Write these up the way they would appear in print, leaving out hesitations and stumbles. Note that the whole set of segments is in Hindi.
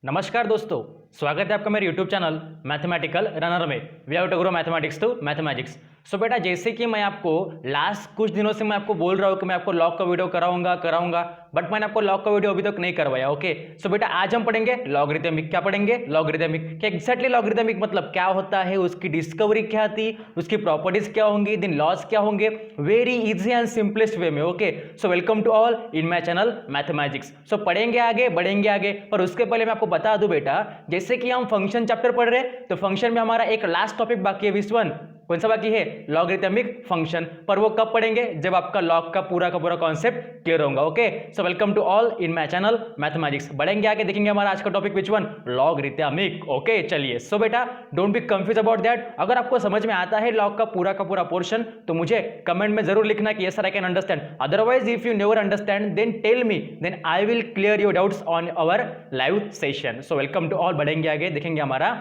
नमस्कार दोस्तों, स्वागत है आपका मेरे YouTube चैनल मैथमेटिकल रनर में। We have to grow mathematics to mathematics. So बेटा, जैसे कि मैं आपको लास्ट कुछ दिनों से मैं आपको बोल रहा हूँ कि मैं आपको लॉग का वीडियो कराऊंगा, बट मैंने आपको लॉग का वीडियो अभी तक नहीं करवाया। ओके, सो बेटा आज हम पढ़ेंगे लॉगरिथमिक। क्या पढ़ेंगे? लॉगरिथमिक। क्या एग्जैक्टली लॉगरिथमिक मतलब क्या होता है, उसकी डिस्कवरी क्या थी, उसकी प्रॉपर्टीज क्या होंगी, देन लॉज क्या होंगे, very easy and simplest way में। Okay, so welcome to all in my channel mathematics. So पढ़ेंगे आगे, बढ़ेंगे आगे, पर उसके पहले मैं आपको बता दूं बेटा, जैसे कि हम फंक्शन चैप्टर पढ़ रहे हैं तो फंक्शन में हमारा एक लास्ट टॉपिक बाकी है, विस 1। कौन सा बाकी है? Logarithmic function. पर वो कब पढ़ेंगे? जब आपका लॉग का पूरा कॉन्सेप्ट क्लियर होगा। Okay, so welcome to all in my channel mathematics. बढ़ेंगे आगे, देखेंगे हमारा आज का टॉपिक विच 1? लॉगरिथमिक। ओके, चलिए। सो बेटा don't be confuse about that. अगर आपको समझ में आता है लॉग का पूरा पोर्शन तो मुझे कमेंट में जरूर लिखना कि yes sir I can understand. Otherwise if you never understand then tell me, then I will clear your doubts on our live session. So welcome to all. बढ़ेंगे आगे, देखेंगे हमारा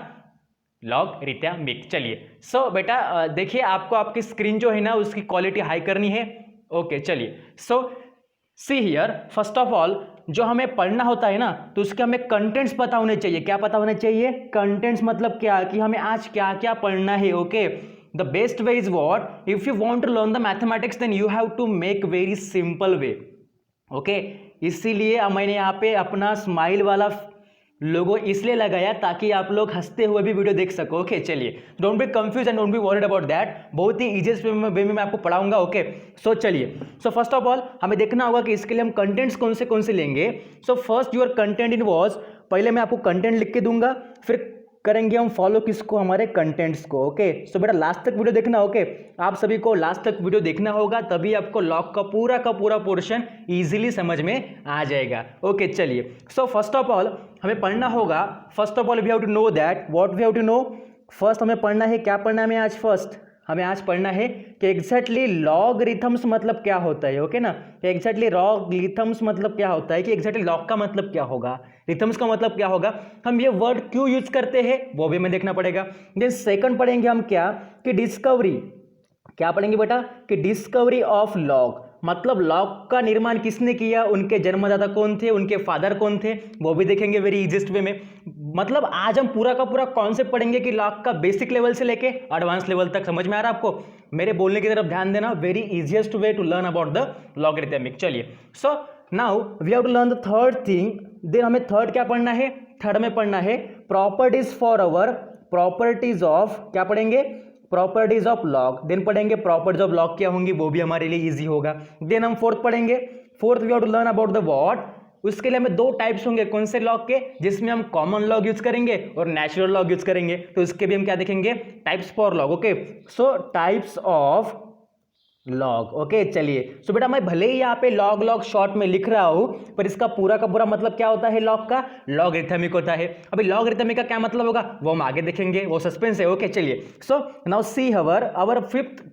लॉगरिथमिक। चलिए। सो बेटा देखिए, आपको आपकी स्क्रीन जो है ना उसकी क्वालिटी हाई करनी है। ओके, चलिए। So see here, first of all जो हमें पढ़ना होता है ना तो उसके हमें कंटेंट्स पता होने चाहिए। क्या पता होने चाहिए? कंटेंट्स मतलब क्या, कि हमें आज क्या क्या पढ़ना है। Okay, the best way is what, if you want to learn the mathematics then you have to make very simple way. Okay, इसीलिए मैंने यहाँ पे अपना स्माइल वाला लोगो इसलिए लगाया ताकि आप लोग हंसते हुए भी वीडियो देख सको। ओके, चलिए। Don't be confuse and don't be worried about that. बहुत ही इजीएस्ट वे में मैं आपको पढ़ाऊंगा। ओके, सो चलिए। सो फर्स्ट ऑफ ऑल हमें देखना होगा कि इसके लिए हम कंटेंट्स कौन से लेंगे। So first your content in was, पहले मैं आपको कंटेंट लिख के दूंगा, फिर करेंगे हम फॉलो किसको? हमारे कंटेंट्स को। ओके, सो बेटा लास्ट तक वीडियो देखना। ओके, आप सभी को लास्ट तक वीडियो देखना होगा, तभी आपको लॉग का पूरा पोर्शन इजीली समझ में आ जाएगा। ओके, चलिए। सो फर्स्ट ऑफ ऑल हमें पढ़ना होगा, first of all we have to know that what we have to know. First हमें पढ़ना है, क्या पढ़ना है हमें आज? फर्स्ट हमें आज पढ़ना है कि एग्जैक्टली लॉगरिथम्स मतलब क्या होता है। ओके ना, एग्जैक्टली लॉगरिथम्स मतलब क्या होता है, कि एग्जैक्टली लॉग का मतलब क्या होगा, रिथम्स का मतलब क्या होगा, हम ये वर्ड क्यों यूज करते हैं वो भी हमें देखना पड़ेगा। देन सेकंड पढ़ेंगे हम क्या, कि डिस्कवरी। क्या पढ़ेंगे बेटा? कि डिस्कवरी ऑफ लॉग, मतलब लॉग का निर्माण किसने किया, उनके जन्मदाता कौन थे, उनके फादर कौन थे, वो भी देखेंगे वेरी इजीएस्ट वे में। मतलब आज हम पूरा का पूरा कॉन्सेप्ट पढ़ेंगे कि लॉग का बेसिक लेवल से लेके एडवांस लेवल तक। समझ में आ रहा है आपको? मेरे बोलने की तरफ ध्यान देना। Very easiest way to learn about the logarithmic. चलिए। So now we have to learn the third thing. Then हमें थर्ड क्या पढ़ना है? थर्ड में पढ़ना है properties for our, properties of, क्या पढ़ेंगे? Properties of log. देन पढ़ेंगे प्रॉपर्टीज ऑफ लॉग क्या होंगी, वो भी हमारे लिए इजी होगा। देन हम फोर्थ पढ़ेंगे। Fourth we have to learn about the what. उसके लिए हमें दो टाइप्स होंगे। कौन से लॉग के? जिसमें हम कॉमन लॉग यूज करेंगे और नेचुरल लॉग यूज करेंगे। तो उसके भी हम क्या देखेंगे? Types for log. Okay, so types of log. Okay, चलिए। सो बेटा मैं भले ही यहाँ पे लॉग शॉर्ट में लिख रहा हूं, पर इसका पूरा का पूरा मतलब क्या होता है लॉग का? लॉगरिथमिक होता है। अभी लॉगरिथमिक का क्या मतलब होगा वो हम आगे देखेंगे, वो सस्पेंस है। ओके, चलिए। So now see our fifth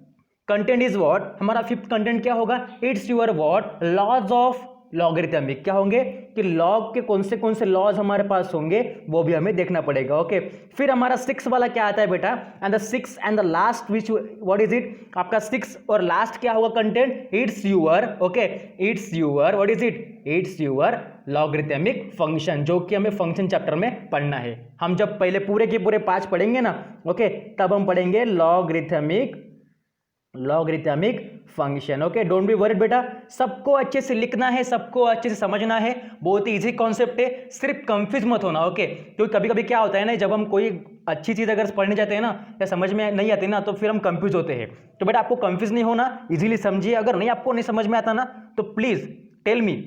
content is what. हमारा फिफ्थ कंटेंट क्या होगा? It's your what? Laws of logarithmic. क्या होंगे? कि लॉग के कौन से लॉज हमारे पास होंगे वो भी हमें देखना पड़ेगा। ओके, फिर हमारा सिक्स वाला क्या आता है बेटा? And the six and the last which what is it? आपका सिक्स और लास्ट क्या होगा content? It's your. Okay, it's your what is it? It's your logarithmic function, जो कि हमें फंक्शन चैप्टर में पढ़ना है। हम जब पहले पूरे के पूरे 5 पढ़ेंगे ना, ओके, तब हम पढ़ेंगे logarithmic function. Okay, don't be worried बेटा, सबको अच्छे से लिखना है, सबको अच्छे से समझना है। बहुत ही इजी कॉन्सेप्ट है, सिर्फ कंफ्यूज मत होना। ओके, क्योंकि कभी कभी क्या होता है ना, जब हम कोई अच्छी चीज अगर पढ़ने जाते हैं ना या समझ में नहीं आती ना, तो फिर हम कंफ्यूज होते हैं। तो बेटा आपको कंफ्यूज नहीं होना, इजीली समझिए। अगर नहीं आपको नहीं समझ में आता ना तो please tell me,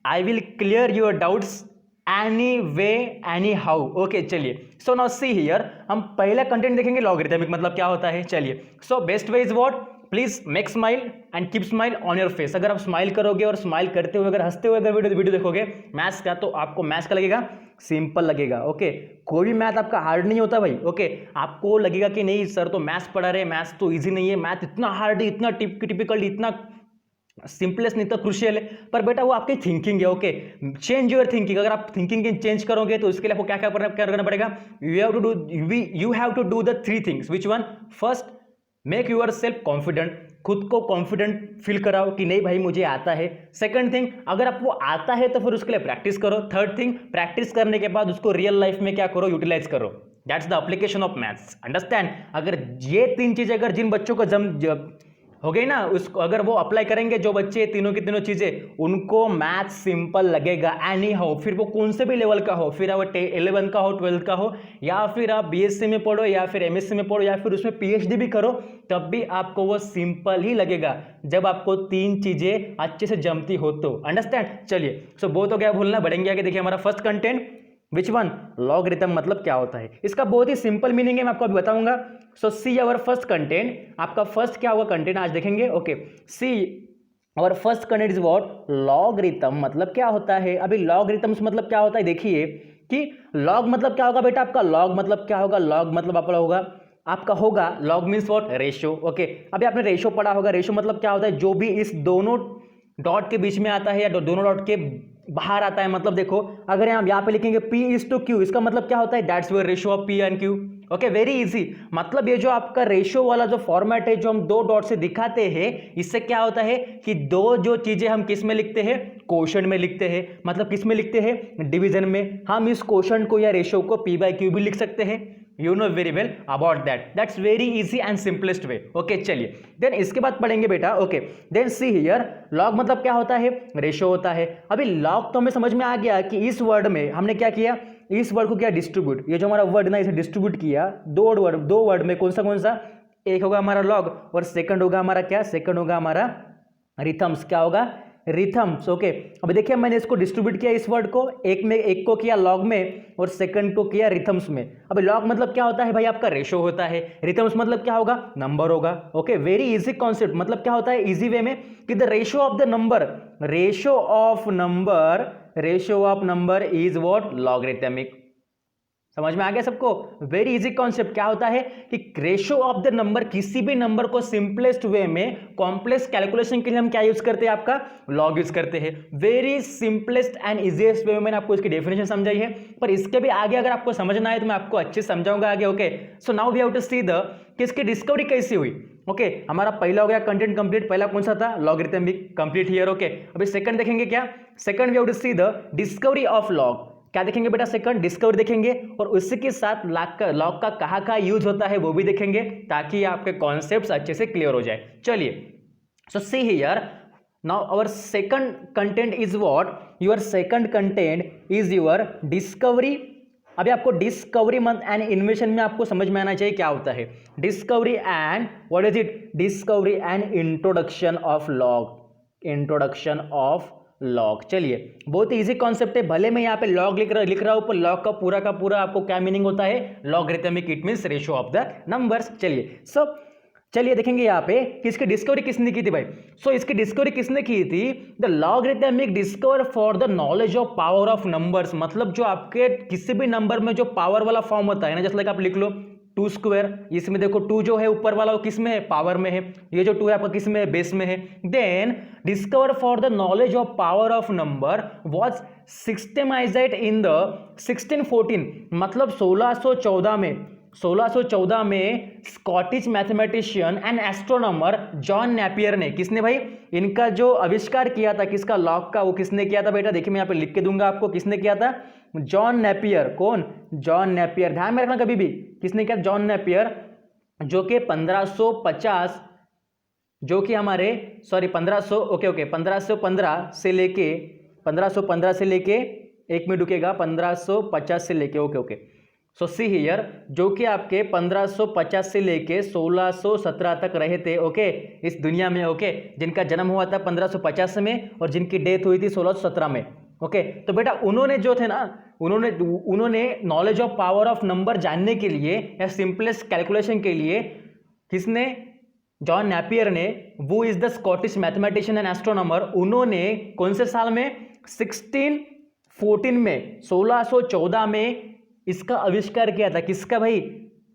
I will clear your doubts anyway anyhow. Okay, चलिए। सो नाउ सी हियर, हम पहला कंटेंट देखेंगे लॉगरिथमिक मतलब क्या होता है। चलिए। So best way is what? Please make smile and keep smile on your face. अगर आप स्माइल करोगे और स्माइल करते हुए अगर हंसते हुए अगर वीडियो देखोगे मैथ्स का, तो आपको मैथ्स का लगेगा सिंपल लगेगा। ओके, कोई भी मैथ आपका हार्ड नहीं होता भाई। ओके, आपको लगेगा कि नहीं सर तो मैथ्स पढ़ा रहे, मैथ्स तो इजी नहीं है, मैथ इतना हार्ड है, इतना टिपिकल, इतना सिंपलेस्ट नहीं तो क्रुशियल है। पर बेटा वो आपकी थिंकिंग है। Okay, change your thinking. अगर आप थिंकिंग चेंज करोगे तो उसके लिए आपको क्या करना पड़ेगा? You have to do the 3 things. Which one? First make yourself confident, खुद को कॉन्फिडेंट फील कराओ कि नहीं भाई मुझे आता है। सेकंड थिंग, अगर आपको आता है तो फिर उसके लिए प्रैक्टिस करो। थर्ड थिंग, प्रैक्टिस करने के बाद उसको रियल लाइफ में क्या करो, यूटिलाइज करो। That's the application of maths, understand. अगर ये तीन चीजें अगर जिन बच्चों को हो गई ना, उसको अगर वो अप्लाई करेंगे, जो बच्चे तीनों की तीनों चीजें, उनको मैथ सिंपल लगेगा एनी हाउ, फिर वो कौन से भी लेवल का हो, फिर वो 11 का हो, 12 का हो, या फिर आप बीएससी में पढ़ो, या फिर एमएससी में पढ़ो, या फिर उसमें पीएचडी भी करो, तब भी आपको वो सिंपल ही लगेगा जब आपको तीन चीजें अच्छे से जमती हो तो, अंडरस्टैंड। चलिए, सो बहुत हो गया, भूलना, बढ़ेंगे आगे। देखिए हमारा first content, which one, logarithm मतलब क्या होता है। इसका बहुत ही सिंपल मीनिंग है, मैं आपको अभी बताऊंगा। So see our first content, आपका फर्स्ट क्या होगा कंटेंट आज देखेंगे। Okay, see our first content is what, logarithm मतलब क्या होता है। अभी लॉगरिथम्स मतलब क्या होता है, देखिए कि लॉग मतलब क्या होगा बेटा आपका, लॉग मतलब क्या होगा, लॉग मतलब आपका होगा log means what, ratio. Okay, अभी आपने रेशो पढ़ा होगा, रेशो मतलब क्या होता है, जो भी इस दोनों डॉट के बीच में आता है या दोनों डॉट के बाहर आता है। मतलब देखो, अगर हम यहाँ पे लिखेंगे P इज टू Q, इसका मतलब क्या होता है, that's where ratio of P and Q। Okay, very easy. मतलब ये जो आपका रेशो वाला जो फॉर्मेट है, जो हम दो डॉट से दिखाते हैं, इससे क्या होता है कि दो जो चीजें हम किस में लिखते हैं, क्वोशंट में लिखते हैं। मतलब किस में लिखते हैं, डिवीजन में। हम इस क्वोशंट को या रेशो को P/Q भी लिख सकते हैं। You know very well about that's very easy and simplest way. Okay, चलिए देन इसके बाद पढ़ेंगे बेटा। Okay, then see here, log मतलब क्या होता है, रेशो होता है। अभी लॉग तो हमें समझ में आ गया कि इस वर्ड में हमने क्या किया, इस वर्ड को क्या डिस्ट्रीब्यूट, ये जो हमारा वर्ड ना, इसे डिस्ट्रीब्यूट किया दो वर्ड में। कौन सा, एक होगा हमारा लॉग और सेकंड होगा हमारा क्या, सेकंड होगा हमारा रिथम्स। क्या होगा, रिथम्स। ओके, अब देखिए मैंने इसको डिस्ट्रीब्यूट किया, इस वर्ड को एक को किया लॉग में और सेकंड को किया रिथम्स में। अब लॉग मतलब क्या होता है भाई, आपका रेशो होता है। रिथम्स मतलब क्या होगा, नंबर होगा। Okay, very easy concept. मतलब क्या होता है इजी वे में कि the ratio of the number, ratio of number is what, logarithmic. समझ में आ गया सबको, वेरी इजी कॉन्सेप्ट। क्या होता है कि रेशो ऑफ द नंबर, किसी भी नंबर को सिंपलेस्ट वे में कॉम्प्लेक्स कैलकुलेशन के लिए हम क्या यूज करते हैं, आपका लॉग यूज करते हैं। Very simplest and easiest way में मैंने आपको इसकी डेफिनेशन समझाई है, पर इसके भी आगे अगर आपको समझना है तो मैं आपको अच्छे से समझाऊंगा आगे। Okay, so now we have to see the कि इसकी डिस्कवरी कैसी हुई। ओके, हमारा पहला हो गया कंटेंट कंप्लीट। पहला कौन सा था, लॉगरिथमिक, कंप्लीट हियर। ओके, अभी सेकंड देखेंगे क्या, second we have to see the discovery of log. क्या देखेंगे बेटा, सेकंड डिस्कवर देखेंगे, और उसी के साथ लॉग का कहाँ यूज होता है वो भी देखेंगे, ताकि आपके कॉन्सेप्ट्स अच्छे से क्लियर हो जाए। चलिए, so see here, now our second content is what, your second content is your discovery. अभी आपको डिस्कवरी एंड इन्वेंशन में आपको समझ में आना चाहिए क्या होता है discovery and what is it, discovery and introduction of log. चलिए, बहुत ही इजी कॉन्सेप्ट है। भले मैं यहाँ पे लॉग लिख रहा हूं, पर लॉग का पूरा आपको क्या मीनिंग होता है, logarithmic, it means ratio of the numbers. चलिए देखेंगे यहाँ पे कि इसकी डिस्कवरी किसने की थी भाई। इसकी डिस्कवरी किसने की थी, the logarithmic discover for the knowledge of power of numbers. मतलब जो आपके किसी भी नंबर में जो पावर वाला फॉर्म होता है ना, जैसे लाइक आप लिख लो 2 स्क्वायर, इसमें देखो 2 जो है ऊपर वाला वो किस में है, पावर में है। ये जो 2 है आपका किस में है, बेस में है। Then discover for the knowledge of power of number was systemized in the 1614, मतलब 1614 में Scottish mathematician and astronomer John Napier ने, किसने भाई, इनका जो आविष्कार किया था किसका, लॉग का, वो किसने किया था बेटा, देखिए मैं यहाँ पे लिख के दूंगा आपको, किसने किया था, जॉन नेपियर। कौन, जॉन नेपियर, ध्यान में रखना कभी भी, किसने किया, जॉन नेपियर, जो कि 1550, जो कि हमारे 1515 से लेके 1515 से लेके, एक मिनट रुकेगा, 1550 से लेके, ओके सो सी हियर, जो कि आपके 1550 से लेके 1617 तक रहे थे, ओके, इस दुनिया में। ओके, जिनका जन्म हुआ था 1550 में और जिनकी डेथ हुई थी 1617 में। ओके, तो बेटा उन्होंने जो थे ना, उन्होंने knowledge of power of number जानने के लिए या सिंपलेस्ट कैलकुलेशन के लिए, किसने, जॉन नेपियर ने, वो is the Scottish mathematician and astronomer. उन्होंने कौन से साल में, 1614 में, 1614 में इसका आविष्कार किया था, किसका भाई,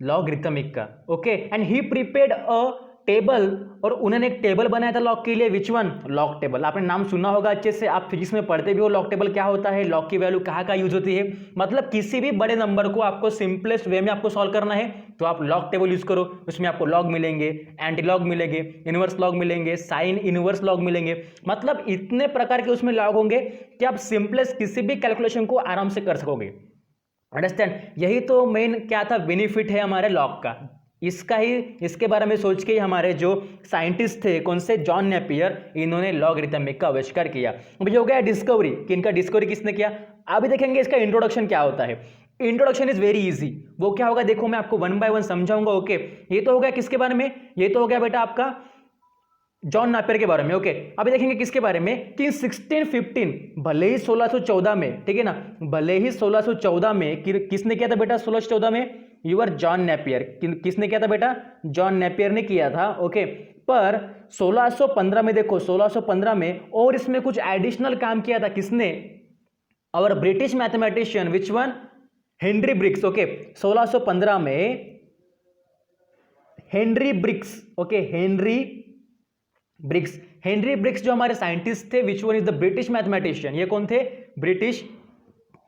लॉगरिथमिक का। Okay, and he prepared a table, और उन्होंने एक टेबल बनाया था लॉग के लिए, विच वन, लॉग टेबल। आपने नाम सुना होगा अच्छे से, आप फिजिक्स में पढ़ते भी हो लॉग टेबल क्या होता है, लॉग की वैल्यू कहाँ यूज होती है। मतलब किसी भी बड़े नंबर को आपको सिंपलेस्ट वे में आपको सॉल्व करना है तो आप लॉग टेबल यूज करो, उसमें आपको लॉग मिलेंगे, एंटी लॉग मिलेंगे, इनवर्स लॉग मिलेंगे, साइन इनवर्स लॉग मिलेंगे। मतलब इतने प्रकार के उसमें लॉग होंगे कि आप सिंपलेस्ट किसी भी कैलकुलेशन को आराम से कर सकोगे। अंडरस्टैंड, यही तो मेन क्या था, बेनिफिट है हमारे लॉग का। इसके बारे में सोच के ही हमारे जो साइंटिस्ट थे, कौन से, जॉन नेपियर, इन्होंने लॉगरिथमिक का आविष्कार किया। अब ये हो गया डिस्कवरी, कि इनका डिस्कवरी किसने किया। अभी देखेंगे इसका इंट्रोडक्शन क्या होता है। Introduction is very easy. वो क्या होगा देखो, मैं आपको वन बाय वन समझाऊंगा। ओके, ये तो हो गया किसके बारे में, ये तो हो गया बेटा आपका जॉन नेपियर के बारे में। ओके, अभी देखेंगे किसके बारे में कि 1615, भले ही 1614 में, ठीक है ना, भले ही 1614 में किसने किया था बेटा, 1614 में यूर जॉन नेपियर, किसने किया था बेटा, जॉन नेपियर ने किया था। ओके, पर 1615 में देखो, 1615 में और इसमें कुछ एडिशनल काम किया था किसने, और British mathematician, which one, Henry Briggs. Okay, 1615 में Henry Briggs, okay, Henry Briggs जो हमारे साइंटिस्ट थे, which one is the British mathematician, ये कौन थे, ब्रिटिश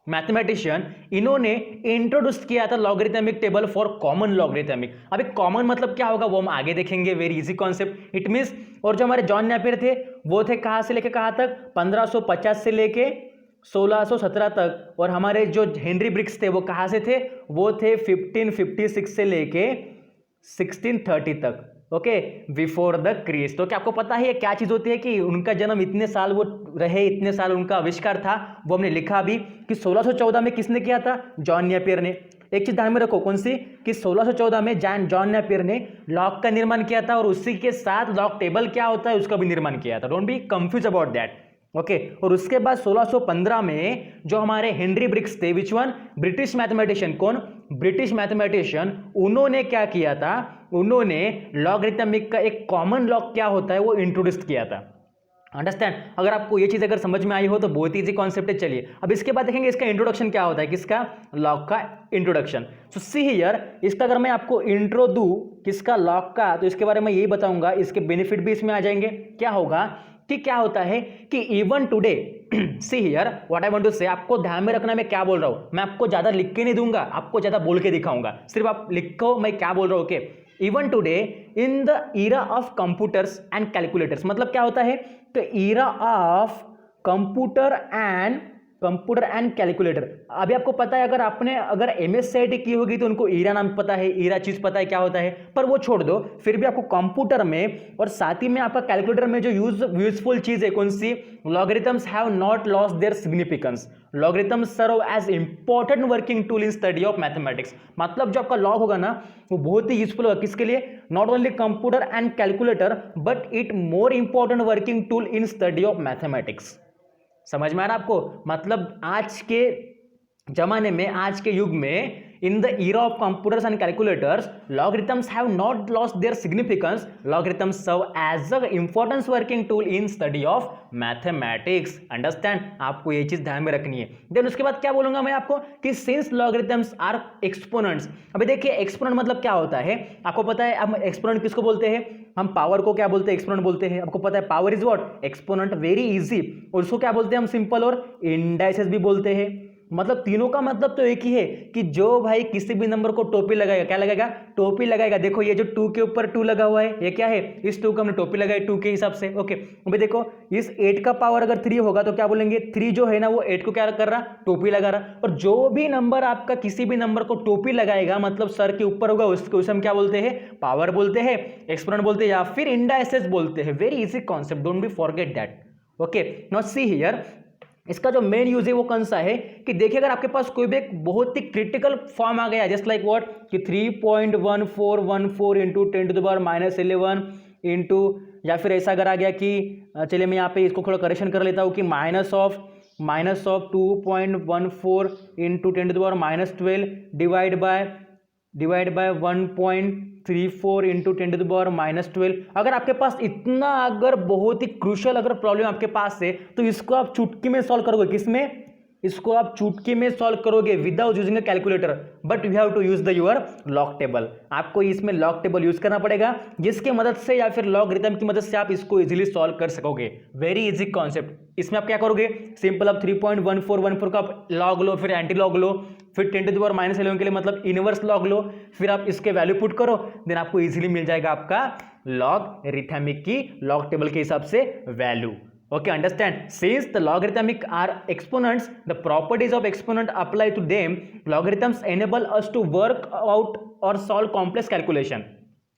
मैथमेटिशियन, इन्होंने इंट्रोड्यूस किया था logarithmic table for common logarithmic. अभी कॉमन मतलब क्या होगा वो हम आगे देखेंगे, very easy concept, it means. और जो हमारे जॉन नेपियर थे वो थे कहां से लेके कहां तक, 1550 से लेके 1617 तक, और हमारे जो हेनरी ब्रिग्स थे वो कहां से थे, वो थे 1556 से लेके 1630 तक। Okay, before the Christ. तो क्या आपको पता है क्या चीज होती है कि उनका जन्म इतने साल वो रहे, इतने साल उनका आविष्कार था, वो हमने लिखा भी कि 1614 में किसने किया था, जॉन नेपियर ने। एक चीज ध्यान में रखो, कौन सी, कि 1614 में जॉन नेपियर ने लॉग का निर्माण किया था, और उसी के साथ लॉग टेबल क्या होता है उसका भी निर्माण किया था। Don't be confuse about that. Okay, और उसके बाद 1615 में जो हमारे हेनरी ब्रिग्स थे, विच वन, ब्रिटिश मैथमेटिशियन, कौन, ब्रिटिश मैथमेटिशियन, उन्होंने क्या किया था, उन्होंने लॉगरिथमिक का एक कॉमन लॉग क्या होता है वो इंट्रोड्यूस किया था। अंडरस्टैंड, अगर आपको ये चीज अगर समझ में आई हो तो बहुत इजी कॉन्सेप्ट है। चलिए अब इसके बाद देखेंगे इसका इंट्रोडक्शन क्या होता है, किसका, लॉग का इंट्रोडक्शन। सो सी हियर, इसका अगर मैं आपको इंट्रो दूं किसका, लॉग का, तो इसके बारे में यही बताऊंगा, इसके बेनिफिट भी इसमें आ जाएंगे। क्या होगा कि क्या होता है कि even today, see here what I want to say, आपको ध्यान में रखना मैं क्या बोल रहा हूं, मैं आपको ज्यादा लिख के नहीं दूंगा, आपको ज्यादा बोल के दिखाऊंगा, सिर्फ आप लिखो मैं क्या बोल रहा हूं। Okay, even today in the era of computers and calculators, मतलब क्या होता है, तो era of computer and calculator. अभी आपको पता है, अगर एमएस-सीआईटी की होगी तो उनको ईरा नाम पता है, ईरा चीज पता है क्या होता है, पर वो छोड़ दो, फिर भी आपको कंप्यूटर में और साथ ही में आपका कैलकुलेटर में जो यूजफुल चीज है कौन सी, logarithms have not lost their significance. Logarithms serve as important working tool in study of mathematics. मतलब जो आपका लॉग होगा ना वो बहुत ही यूजफुल होगा, किसके लिए, not only computer and calculator but it more important working tool in study of mathematics. समझ में आ रहा आपको, मतलब आज के जमाने में, आज के युग में, in the era of computers and calculators, logarithms have not lost their significance. Logarithms serve as an important working tool in study of mathematics. Understand? आपको ये चीज ध्यान में रखनी है। देन उसके बाद क्या बोलूंगा मैं आपको कि since logarithms are exponents, अभी देखिए एक्सपोनेंट मतलब क्या होता है, आपको पता है हम एक्सपोनेंट किसको बोलते हैं, हम पावर को क्या बोलते हैं, एक्सपोनेंट बोलते हैं। आपको पता है power is what, exponent, very easy. और उसको क्या बोलते हैं हम, सिंपल और इंडाइसेस भी बोलते हैं। मतलब तीनों का मतलब तो एक ही है कि जो भाई किसी भी नंबर को टोपी लगाएगा, क्या लगाएगा, टोपी लगाएगा। देखो ये जो 2 के ऊपर 2 लगा हुआ है, ये क्या है, इस 2 को हमने टोपी लगाई 2 के हिसाब से। ओके, अभी देखो इस 8 का पावर अगर 3 होगा तो क्या बोलेंगे, 3 जो है ना वो 8 को क्या कर रहा, टोपी लगा रहा। और जो भी नंबर आपका किसी भी नंबर को टोपी लगाएगा, मतलब सर के ऊपर होगा, उसको उसे हम क्या बोलते हैं, पावर बोलते हैं, एक्सपोनेंट बोलते हैं, या फिर इंडाइसेस बोलते हैं। Very easy concept, don't be forget that. Okay, now see here, इसका जो मेन यूज है वो कौन सा है कि देखिए अगर आपके पास कोई भी एक बहुत ही क्रिटिकल फॉर्म आ गया, जस्ट लाइक व्हाट, कि 3.1414 इंटू 10⁻11 इंटू, या फिर ऐसा अगर आ गया कि चलिए मैं यहाँ पे इसको थोड़ा करेक्शन कर लेता हूँ कि minus of 2.14 into 10⁻12 divide by 1.34 into 10⁻12। अगर आपके पास इतना, अगर बहुत ही क्रूशल अगर प्रॉब्लम आपके पास है तो इसको आप चुटकी में सॉल्व करोगे, किसमें, इसको आप चुटकी में सॉल्व करोगे without using a calculator, but you have to use the your log table. आपको इसमें लॉग टेबल यूज करना पड़ेगा, जिसकी मदद से या फिर लॉगरिथम की मदद से आप इसको इजीली सॉल्व कर सकोगे। Very easy concept. इसमें आप क्या करोगे, सिंपल आप 3.1414 का लॉग लो, फिर एंटी लॉग लो, फिर 10⁻11 के लिए मतलब इनवर्स लॉग लो, फिर आप इसके वैल्यू पुट करो, देन आपको इजीली मिल जाएगा आपका लॉगरिथमिक की लॉग टेबल के हिसाब से value. Okay, understand? Since the logarithmic are exponents, the properties of exponent apply to them. Logarithms enable us to work out or solve complex calculation.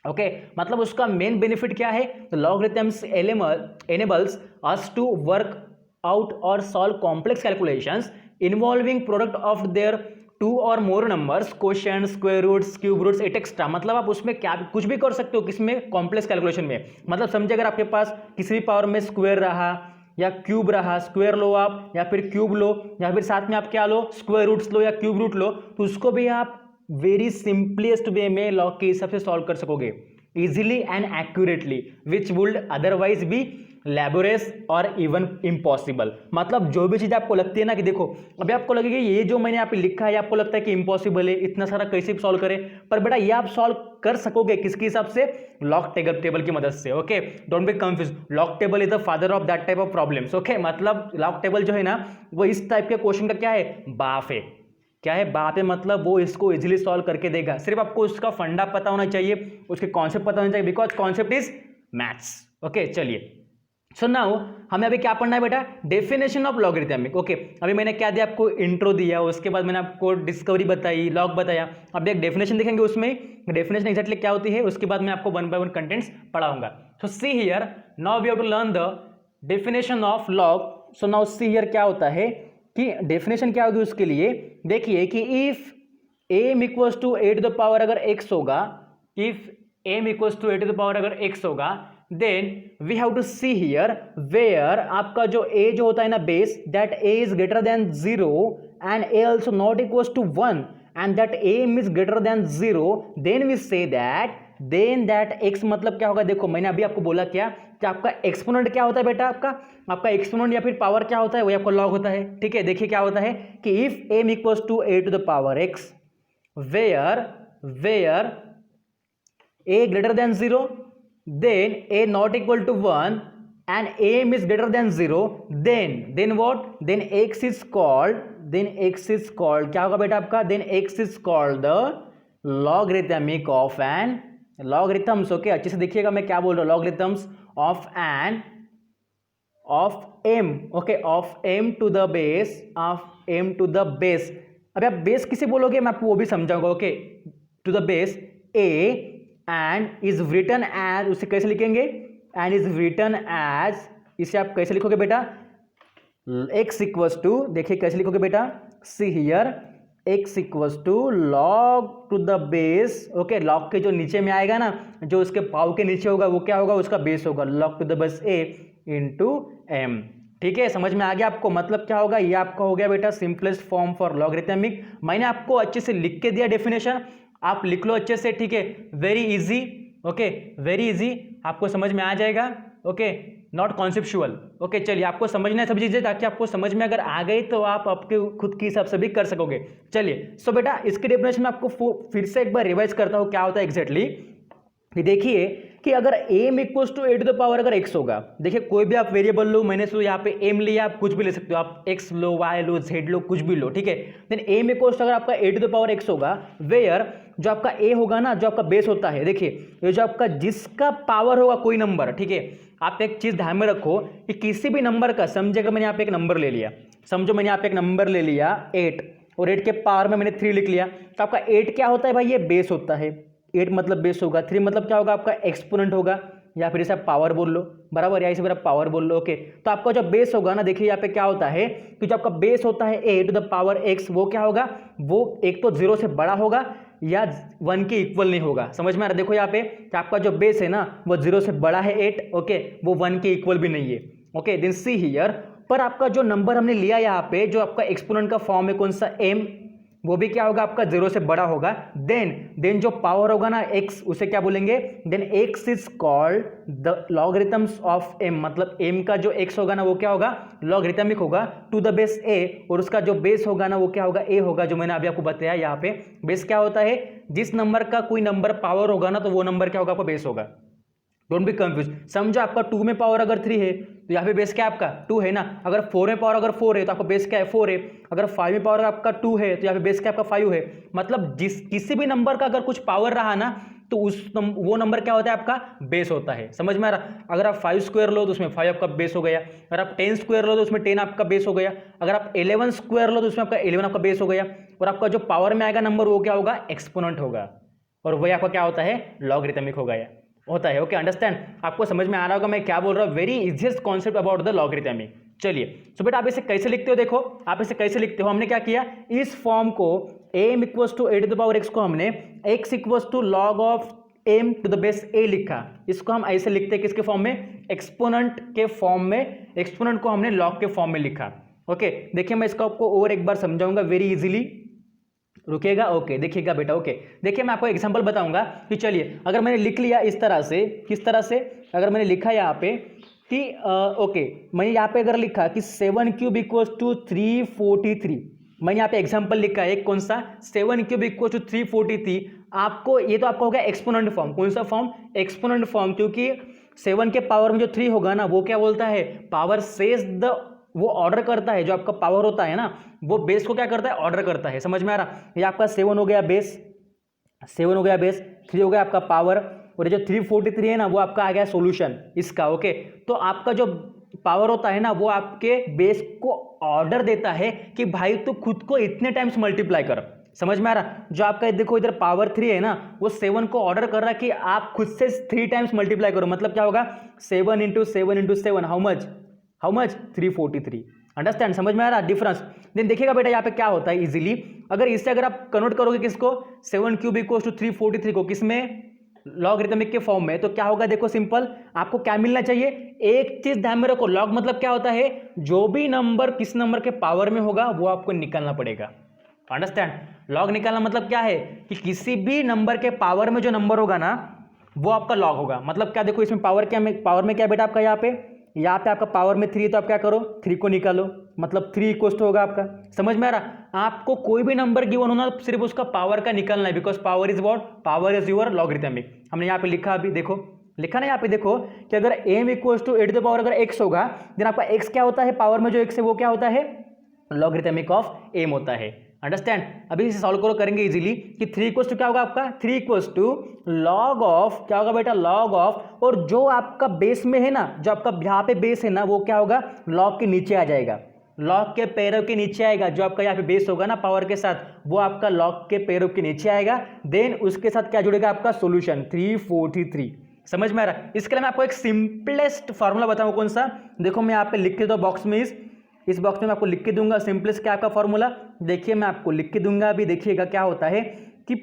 Okay, मतलब उसका मेन बेनिफिट क्या है? The logarithms enables us to work out or solve complex calculations involving product of their two or more numbers, quotient, square roots, cube roots, etcetera. मतलब आप उसमें क्या कुछ भी कर सकते हो, किसमें, कॉम्प्लेक्स कैलकुलेशन में। मतलब समझे अगर आपके पास किसी भी पावर में स्क्वायर रहा या क्यूब रहा, स्क्वायर लो आप या फिर क्यूब लो या फिर साथ में आप क्या लो, स्क्वायर रूट्स लो या क्यूब रूट लो, तो उसको भी आप वेरी सिंपलेस्ट वे में लॉग के हिसाब से सॉल्व कर सकोगे easily and accurately, which would otherwise be laborious or even impossible. मतलब जो भी चीज़ आपको लगती है ना कि देखो अभी आपको लगेगी ये जो मैंने यहाँ पे लिखा है, आपको लगता है कि इम्पॉसिबल है, इतना सारा कैसे सॉल्व करें, पर बेटा ये आप सॉल्व कर सकोगे किसके हिसाब से, लॉग टेबल की मदद से। Okay, don't be confuse, log table is the father of that type of problems. Okay, मतलब लॉग टेबल जो है ना वो इस टाइप के क्वेश्चन का क्या है, बाप है। क्या है, बाप है, मतलब वो इसको इजीली सॉल्व करके देगा। सिर्फ आपको उसका फंडा पता होना चाहिए, उसके कॉन्सेप्ट पता होना चाहिए, because concept is maths. Okay, चलिए, सो नाउ हमें अभी क्या पढ़ना है बेटा, डेफिनेशन ऑफ लॉगरिथमिक। ओके, अभी मैंने क्या दिया आपको, इंट्रो दिया, उसके बाद मैंने आपको डिस्कवरी बताई, लॉग बताया। अब एक डेफिनेशन देखेंगे, उसमें डेफिनेशन एग्जैक्टली क्या होती है, उसके बाद मैं आपको 1 by 1 कंटेंट्स पढ़ाऊंगा। So see here, now we have to learn the definition of log. So now see here क्या होता है कि डेफिनेशन क्या होगी उसके लिए, देखिए कि if m equals to a to the power अगर x होगा, if m equals to a to the power अगर x होगा, then we have to see here where आपका जो a जो होता है ना base, that a is greater then 0 and a also not equals to 1 and that m is greater then 0, then we say that x मतलब क्या होगा, देखो मैंने अभी आपको बोला क्या कि आपका एक्सपोनेंट क्या होता है बेटा, आपका एक्सपोनेंट या फिर पावर क्या होता है, वो आपका लॉग होता है। ठीक है, देखिए क्या होता है कि if m equals to a to the power x where a greater then 0, then a not equal to 1 and m is greater than 0, then what, then x is called क्या होगा बेटा आपका, then x is called the logarithmic of an logarithms। Okay, अच्छे से देखिएगा मैं क्या बोल रहा हूँ, logarithms of m, okay, of m to the base। अभी आप बेस किसे बोलोगे मैं आपको वो भी समझाऊंगा। Okay, to the base a and is written as, उसे कैसे लिखेंगे, and is written as, इसे आप कैसे लिखोगे बेटा, x इक्वल्स टू, देखिए कैसे लिखोगे बेटा, see here x equals to log to the base. Okay, log के जो नीचे में आएगा ना, जो उसके पाव के नीचे होगा वो क्या होगा, उसका बेस होगा, log to the base a into m। ठीक है, समझ में आ गया आपको, मतलब क्या होगा, ये आपका हो गया बेटा सिंपलेस्ट फॉर्म फॉर लॉगरिथमिक। मैंने आपको अच्छे से लिख के दिया डेफिनेशन, आप लिख लो अच्छे से। ठीक है, very easy. Okay, very easy, आपको समझ में आ जाएगा। Okay, not conceptual. ओके, चलिए, आपको समझना है सब चीजें, ताकि आपको समझ में अगर आ गई तो आप आपके खुद की हिसाब से भी कर सकोगे। चलिए, सो बेटा इसके डेफिनेशन में आपको फिर से एक बार रिवाइज करता हूँ क्या होता है एग्जैक्टली। देखिए कि अगर m equals to a to the power अगर x होगा, देखिए कोई भी आप वेरिएबल लो, मैंने सो यहाँ पे m लिया, आप कुछ भी ले सकते हो, आप x लो, y लो, z लो, कुछ भी लो। ठीक है, देन m इक्वल्स टू अगर आपका a to the power x होगा, वेयर जो आपका a होगा ना, जो आपका बेस होता है, देखिए ये जो आपका जिसका पावर होगा कोई नंबर। ठीक है, आप एक चीज ध्यान में रखो कि किसी भी नंबर का, समझेगा मैंने यहाँ पे एक नंबर ले लिया, समझो मैंने यहाँ पे एक नंबर ले लिया 8 और 8 के पावर में मैंने 3 लिख लिया, तो आपका 8 क्या होता है भाई, ये बेस होता है। 8 मतलब बेस होगा, 3 मतलब क्या होगा, आपका एक्सपोनेंट होगा, या फिर इसे आप पावर बोल लो, बराबर, या इसे फिर आप पावर बोल लो। ओके, तो आपका जो बेस होगा ना, देखिए यहाँ पे क्या होता है कि जो आपका बेस होता है a to the power x, वो क्या होगा, वो एक तो 0 से बड़ा होगा या 1 के इक्वल नहीं होगा। समझ में आ रहा है, देखो यहाँ पे कि आपका जो बेस है ना वो 0 से बड़ा है 8, ओके, वो 1 के इक्वल भी नहीं है। ओके, देन सी हियर, पर आपका जो नंबर हमने लिया यहाँ पे, जो आपका एक्सपोनेंट का फॉर्म है कौन सा, m, वो भी क्या होगा आपका 0 से बड़ा होगा, देन जो पावर होगा ना x, उसे क्या बोलेंगे, then x is called the logarithms of m, मतलब m का जो x होगा ना वो क्या होगा, लॉगरिथमिक होगा टू द बेस a, और उसका जो बेस होगा ना वो क्या होगा, a होगा, जो मैंने अभी आपको बताया। यहाँ पे बेस क्या होता है, जिस नंबर का कोई नंबर पावर होगा ना तो वो नंबर क्या होगा, आपका बेस होगा। Don't be confuse. समझो आपका 2 में पावर अगर 3 है तो यहाँ पे बेस क्या है आपका 2 है ना, अगर 4 में पावर अगर 4 है तो आपका बेस क्या है 4 है, अगर 5 में पावर आपका 2 है तो यहाँ पे बेस क्या आपका 5 है। मतलब किसी भी नंबर का अगर कुछ पावर रहा ना तो वो नंबर क्या होता है, आपका बेस होता है। समझ में आ रहा, अगर आप 5 स्क्वायर लो तो उसमें 5 आपका बेस हो गया, अगर आप 10 स्क्वायर लो तो उसमें 10 आपका बेस हो गया, अगर आप 11 स्क्वायर लो तो उसमें आपका 11 आपका बेस हो गया, और आपका जो पावर में आएगा नंबर वो क्या होगा, एक्सपोनेंट होगा, और वही आपका क्या होता है, लॉगरिथमिक होगा होता है। ओके, अंडरस्टैंड, आपको समझ में आ रहा होगा मैं क्या बोल रहा हूँ। Very easiest concept about the logarithmic. चलिए, सो बेटा आप इसे कैसे लिखते हो, देखो आप इसे कैसे लिखते हो। हमने क्या किया, इस फॉर्म को m equals to a to the power x को हमने x equals to log of m to the base a लिखा। इसको हम ऐसे लिखते हैं किसके फॉर्म में, एक्सपोनेंट के फॉर्म में, एक्सपोनेंट को हमने लॉग के फॉर्म में लिखा। ओके, देखिए मैं इसको आपको और एक बार समझाऊंगा वेरी इजीली, रुकेगा। ओके देखिएगा बेटा, ओके देखिए मैं आपको एग्जांपल बताऊंगा कि चलिए अगर मैंने लिख लिया इस तरह से, किस तरह से, अगर मैंने लिखा यहाँ पे कि ओके मैंने यहाँ पे अगर लिखा कि 7 क्यूब इक्वल्स टू 343, मैंने यहाँ पे एग्जांपल लिखा है, कौन सा, 7 क्यूब इक्वल्स टू 343। आपको ये तो आपका होगा एक्सपोनेंट फॉर्म, कौन सा फॉर्म, एक्सपोनेंट फॉर्म, क्योंकि 7 के पावर में जो 3 होगा ना वो क्या बोलता है, पावर सेज द, वो ऑर्डर करता है, जो आपका पावर होता है ना वो बेस को क्या करता है, ऑर्डर करता है। समझ में आ रहा, ये आपका 7 हो गया बेस, 7 हो गया बेस, 3 हो गया आपका पावर, और ये जो 343 है ना वो आपका आ गया सॉल्यूशन इसका। ओके, तो आपका जो पावर होता है ना वो आपके बेस को ऑर्डर देता है कि भाई तू खुद को इतने टाइम्स मल्टीप्लाई कर। समझ में आ रहा, जो आपका देखो इधर पावर 3 है ना वो 7 को ऑर्डर कर रहा है कि आप खुद से 3 टाइम्स मल्टीप्लाई करो, मतलब क्या होगा, 7 into 7 into 7, how much 343। Understand, समझ में आ रहा डिफरेंस। देन देखिएगा बेटा यहाँ पे क्या होता है इजीली, अगर इससे अगर आप कन्वर्ट करोगे किसको, 7 क्यूब इक्वल्स टू 343 को, किसमें, लॉगरिथमिक के फॉर्म में, तो क्या होगा, देखो सिंपल, आपको क्या मिलना चाहिए, एक चीज ध्यान में रखो, लॉग मतलब क्या होता है, जो भी नंबर किस नंबर के पावर में होगा वो आपको निकालना पड़ेगा। अंडरस्टैंड, लॉग निकालना मतलब क्या है कि किसी भी नंबर के पावर में जो नंबर होगा ना वो आपका लॉग होगा। मतलब क्या, देखो इसमें पावर क्या में, पावर में क्या बेटा आपका, यहाँ पे आपका पावर में 3 है तो आप क्या करो, 3 को निकालो, मतलब 3 इक्वल टू होगा आपका। समझ में आ रहा, आपको कोई भी नंबर गिवन होना सिर्फ उसका पावर का निकालना है, because power is what, power is your logarithmic. हमने यहाँ पे लिखा, अभी देखो लिखा ना यहाँ पे, देखो कि अगर m equals to 8 to the power अगर x होगा, देन आपका x क्या होता है, पावर में जो x है वो क्या होता है, लॉगरिथमिक ऑफ m होता है। अंडरस्टैंड, अभी इसे सॉल्व करेंगे इजीली कि 3 इक्वल्स टू क्या होगा आपका, 3 इक्वल्स टू लॉग ऑफ, क्या होगा बेटा, लॉग ऑफ, और जो आपका बेस में है ना, जो आपका यहाँ पे बेस है ना वो क्या होगा, लॉग के नीचे आ जाएगा, लॉग के पैरों के नीचे आएगा। जो आपका यहाँ पे बेस होगा ना पावर के साथ वो आपका लॉग के पैरों के नीचे आएगा, देन उसके साथ क्या जुड़ेगा, आपका सॉल्यूशन 343। समझ में आ रहा, इसके लिए मैं आपको एक सिंपलेस्ट फॉर्मूला बताऊं, कौन सा, देखो मैं यहाँ पे लिख के दो बॉक्स में, इस बॉक्स में मैं आपको लिख के दूंगा सिंपलेस्ट क्या आपका फॉर्मूला, देखिए मैं आपको लिख के दूंगा, अभी देखिएगा क्या होता है कि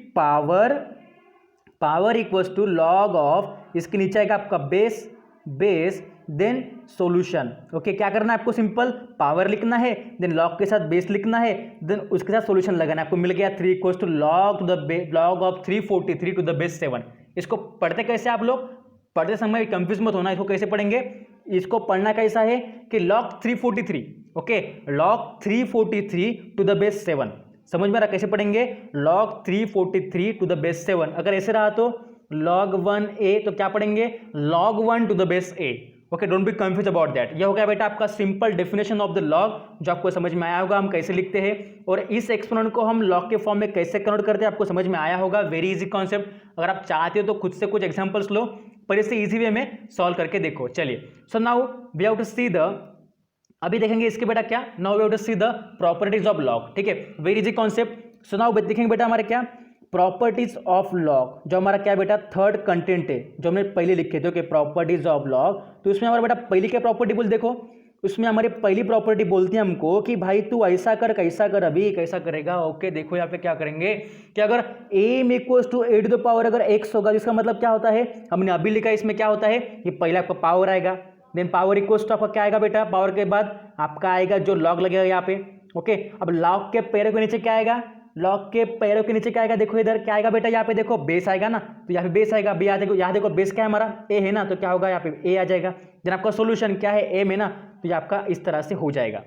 power equals to log of, इसके नीचे आएगा आपका बेस देन सॉल्यूशन। ओके, क्या करना है आपको, सिंपल पावर लिखना है, देन लॉग के साथ बेस लिखना है, देन उसके साथ सॉल्यूशन लगाना है। आपको मिल गया 3 equals to log of 343 to the base 7। इसको पढ़ते कैसे आप लोग, पढ़ते समय कंफ्यूज मत होना, इसको कैसे पढ़ेंगे, इसको पढ़ना कैसा है कि log 343, okay, log 343 to the base 7। समझ में रहा कैसे पढ़ेंगे, log 343 टू द बेस 7। अगर ऐसे रहा तो log 1a, तो क्या पढ़ेंगे, log 1 to the base a। Okay, don't be confuse about that. ये हो गया बेटा आपका simple definition of the log, जो आपको समझ में आया होगा हम कैसे लिखते हैं, और इस एक्सपोनेंट को हम लॉग के फॉर्म में कैसे कन्वर्ट करते हैं आपको समझ में आया होगा। वेरी इजी कॉन्सेप्ट, अगर आप चाहते हो तो खुद से कुछ एग्जांपल्स लो, पर इसे इजी वे में सॉल्व करके देखो। चलिए, so now we have to see the, अभी देखेंगे इसके बेटा क्या, now we have to see the properties of log. ठीक है, very easy concept. So now देखेंगे बेटा हमारे क्या, प्रॉपर्टीज ऑफ लॉग, जो हमारा क्या बेटा थर्ड कंटेंट है, जो हमने पहले लिखे थे, प्रॉपर्टीज ऑफ लॉग। तो उसमें हमारा बेटा पहली क्या प्रॉपर्टी बोल, देखो उसमें हमारी पहली प्रॉपर्टी बोलती है हमको कि भाई तू ऐसा कर, कैसा कर, अभी कैसा करेगा। ओके, देखो यहाँ पे क्या करेंगे कि अगर m equals to 8 to the power अगर x होगा, जिसका मतलब क्या होता है, हमने अभी लिखा है, इसमें क्या होता है, ये पहले आपका पावर आएगा, देन पावर इक्वल्स टू आपका क्या आएगा बेटा, पावर के बाद आपका आएगा जो लॉग लगेगा यहाँ पे। ओके, अब लॉग के पैरों के नीचे क्या आएगा, लॉग के पैरों के नीचे क्या आएगा, देखो इधर क्या आएगा बेटा, यहाँ पे देखो बेस आएगा ना, तो यहाँ पे बेस आएगा, यहाँ देखो बेस क्या है हमारा, ए है ना, तो क्या होगा यहाँ पे ए आ जाएगा। देन आपका सोल्यूशन क्या है, ए में ना, तो ये आपका इस तरह से हो जाएगा।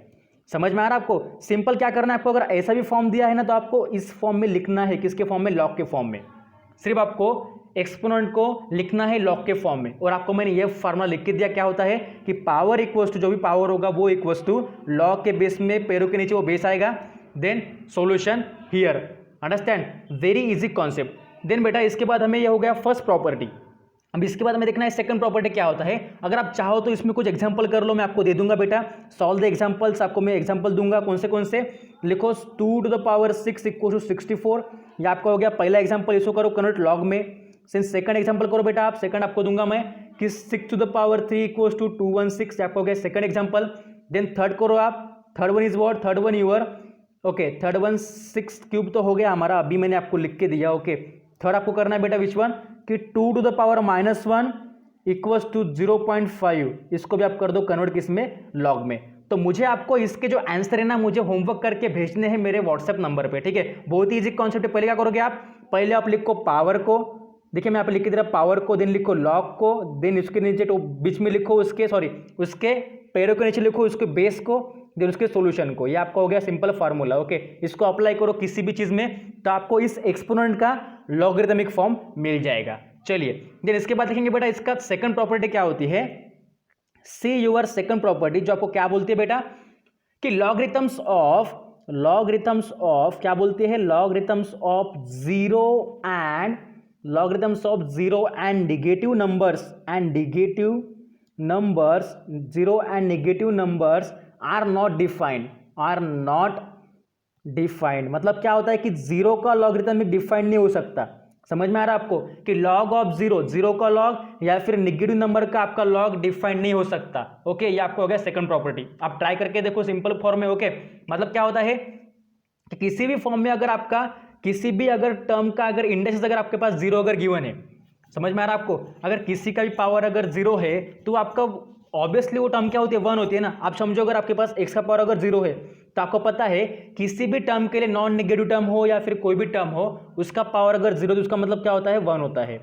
समझ में आ रहा है आपको? सिंपल क्या करना है आपको, अगर ऐसा भी फॉर्म दिया है ना तो आपको इस फॉर्म में लिखना है, किसके फॉर्म में, लॉग के फॉर्म में। सिर्फ आपको एक्सपोनेंट को लिखना है लॉग के फॉर्म में। और आपको मैंने ये फार्मूला लिख के दिया, क्या होता है कि पावर इक्वल्स टू, जो भी पावर होगा वो इक्वल्स टू लॉग के बेस में पैरों के नीचे वो बेस आएगा, then solution here. Understand, very easy concept. Then बेटा इसके बाद हमें ये हो गया फर्स्ट प्रॉपर्टी। अब इसके बाद हमें देखना है सेकंड प्रॉपर्टी क्या होता है। अगर आप चाहो तो इसमें कुछ एग्जांपल कर लो, मैं आपको दे दूंगा बेटा, सॉल्व द एग्जांपल्स। आपको मैं एग्जांपल दूंगा, कौन से लिखो, 2 to the power 6 = 64। ये आपका हो गया पहला एग्जांपल, इसको करो कन्वर्ट लॉग में। सिंस सेकंड एग्जांपल करो बेटा आप, सेकंड आपको दूंगा मैं कि 6 to the power 3 = 216। आपको हो गया सेकंड एग्जांपल। देन थर्ड करो आप, third one is what, third one your, okay, third one 6 cube तो हो गया हमारा, अभी मैंने आपको लिख के दिया। ओके, थर्ड आपको करना है बेटा विच वन, कि 2 to the power -1 = 0.5। इसको भी आप कर दो कन्वर्ट किस में, लॉग में। तो मुझे आपको इसके जो आंसर है ना, मुझे होमवर्क करके भेजने हैं मेरे व्हाट्सएप नंबर पे, ठीक है। बहुत ही इजी कॉन्सेप्ट है। पहले क्या करोगे आप, पहले आप लिखो पावर को, देखिए मैं यहाँ पे लिख के दे रहा पावर को, देन लिखो लॉग को, देन उसके नीचे तो बीच में लिखो उसके पैरों के नीचे लिखो उसके बेस को, देन उसके सॉल्यूशन को। ये आपका हो गया सिंपल फार्मूला। ओके, इसको अप्लाई करो किसी भी चीज में तो आपको इस एक्सपोनेंट का लॉगरिथमिक फॉर्म मिल जाएगा। चलिए, देन इसके बाद देखेंगे बेटा इसका सेकंड प्रॉपर्टी क्या होती है। सी योर सेकंड प्रॉपर्टी, जो आपको क्या बोलती है बेटा कि लॉगरिथम्स ऑफ क्या बोलती है, logarithms of zero and negative numbers are not defined. मतलब क्या होता है कि जीरो का लॉगरिथमिक डिफाइंड नहीं हो सकता। समझ में आ रहा है आपको कि लॉग ऑफ जीरो का लॉग या फिर नेगेटिव नंबर का आपका लॉग डिफाइंड नहीं हो सकता। ओके, ये आपको हो गया सेकंड प्रॉपर्टी। आप ट्राई करके देखो सिंपल फॉर्म में। ओके, मतलब क्या होता है कि किसी भी फॉर्म में अगर आपका किसी भी अगर टर्म का अगर इंडेक्स अगर आपके पास जीरो अगर गिवन है, समझ में आ रहा है आपको, अगर किसी का भी पावर अगर जीरो है तो आपका ऑब्वियसली वो टर्म क्या होती है, 1 होती है ना। आप समझो अगर आपके पास x का पावर अगर जीरो है तो आपको पता है किसी भी टर्म के लिए, नॉन नेगेटिव टर्म हो या फिर कोई भी टर्म हो, उसका पावर अगर जीरो तो उसका मतलब क्या होता है, 1 होता है।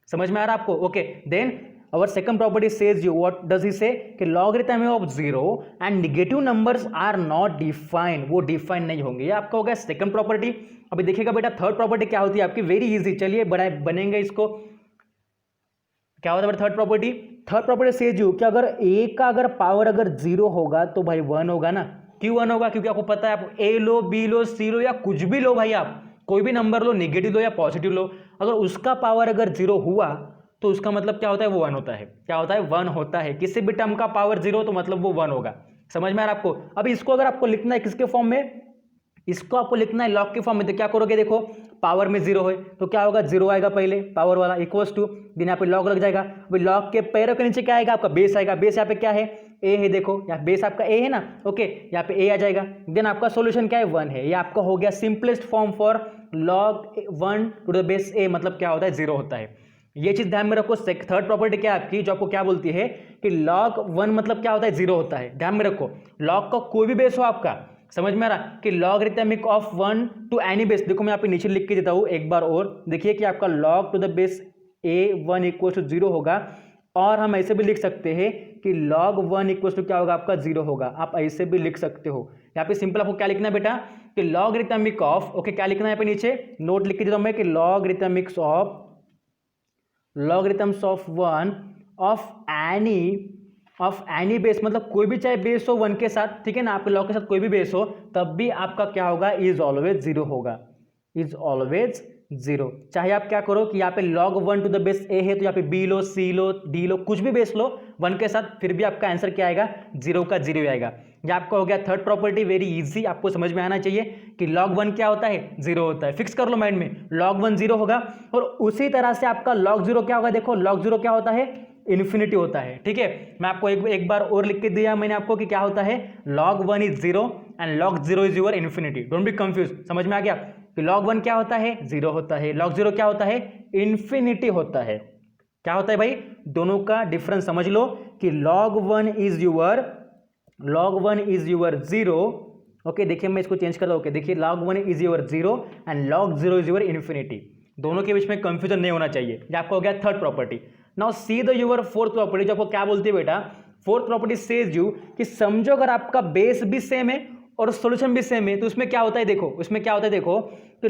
समझ में आ रहा है आपको? Okay, then our second property says you, what does he say, कि logarithm of zero and negative numbers are not defined, वो डिफाइन नहीं होंगे। ये आपका हो गया सेकंड प्रॉपर्टी। अभी देखिएगा बेटा थर्ड प्रॉपर्टी क्या होती है आपकी, वेरी इजी। चलिए बनेंगे इसको, क्या होता है थर्ड प्रॉपर्टी सेज यू कि अगर ए का अगर पावर अगर जीरो होगा तो भाई 1 होगा ना। क्यों 1 होगा, क्योंकि आपको पता है, आप ए लो, बी लो, सी लो या कुछ भी लो भाई, आप कोई भी नंबर लो, नेगेटिव लो या पॉजिटिव लो, अगर उसका पावर अगर जीरो हुआ तो उसका मतलब क्या होता है, वो 1 होता है। क्या होता है, 1 होता है। किसी भी टर्म का पावर जीरो तो मतलब वो 1 होगा। समझ में आ रहा है आपको? अभी इसको अगर आपको लिखना है किसके फॉर्म में, इसको आपको लिखना है लॉग के फॉर्म में, तो क्या करोगे, देखो पावर में जीरो है तो क्या होगा, जीरो आएगा पहले पावर वाला, इक्वल्स टू, दिन यहाँ पे लॉग लग जाएगा। अभी लॉग के पैरों के नीचे क्या आएगा, आपका बेस आएगा। बेस यहाँ पे क्या है, ए है, देखो यहाँ बेस आपका ए है ना। ओके, यहाँ पे ए आ जाएगा। देन आपका सॉल्यूशन क्या है, 1 है। ये आपका हो गया simplest form for log 1 to the base A, मतलब क्या होता है, जीरो होता है। ये चीज ध्यान में रखो। थर्ड प्रॉपर्टी क्या है आपकी, जो आपको क्या बोलती है कि log 1 मतलब क्या होता है, जीरो होता है। ध्यान में रखो, log का कोई भी बेस हो आपका, समझ में आ रहा कि logarithmic of 1 to any base, देखो मैं यहाँ पे नीचे लिख के देता हूँ एक बार और, देखिए कि आपका log to the base a1 = 0 होगा। और हम ऐसे भी लिख सकते हैं कि log 1 = क्या होगा, आपका 0 होगा। आप ऐसे भी लिख सकते हो। यहाँ पे सिंपल आपको क्या लिखना है बेटा कि लॉगरिथमिक ऑफ, ओके क्या लिखना है यहाँ पे नीचे नोट लिख के देता हूँ मैं कि logarithms of 1 of any base, मतलब कोई भी चाहे बेस हो 1 के साथ, ठीक है ना, आपके लॉग के साथ कोई भी बेस हो तब भी आपका क्या होगा, इज ऑलवेज जीरो होगा, इज ऑलवेज जीरो। चाहे आप क्या करो कि यहाँ पे log 1 टू द बेस ए है तो यहाँ पे बी लो, सी लो, डी लो, कुछ भी बेस लो 1 के साथ, फिर भी आपका आंसर क्या आएगा, जीरो का जीरो आएगा। ये आपका हो गया थर्ड प्रॉपर्टी, वेरी इजी, आपको समझ में आना चाहिए कि log 1 क्या होता है, जीरो होता है। फिक्स कर लो माइंड में, log 1 जीरो होगा। और उसी तरह से आपका log 0 क्या होगा, देखो log 0 क्या होता है, इन्फिनिटी होता है। ठीक है, मैं आपको एक बार और लिख के दिया मैंने आपको कि क्या होता है, log 1 is zero and log 0 is your infinity. Don't be confuse, समझ में आ गया कि log 1 क्या होता है, जीरो होता है, log 0 क्या होता है, इन्फिनिटी होता है। क्या होता है भाई, दोनों का डिफरेंस समझ लो कि log 1 is your zero, okay देखिए मैं इसको चेंज करता हूँ। ओके देखिए log 1 is your 0 and log 0 is your infinity. दोनों के बीच में कंफ्यूजन नहीं होना चाहिए। ये आपका हो गया third property. Now see the your fourth property, जो आपको क्या बोलती है बेटा, फोर्थ प्रॉपर्टी सेज यू कि समझो अगर आपका बेस भी सेम है और सॉल्यूशन भी सेम है तो उसमें क्या होता है देखो, उसमें क्या होता है देखो कि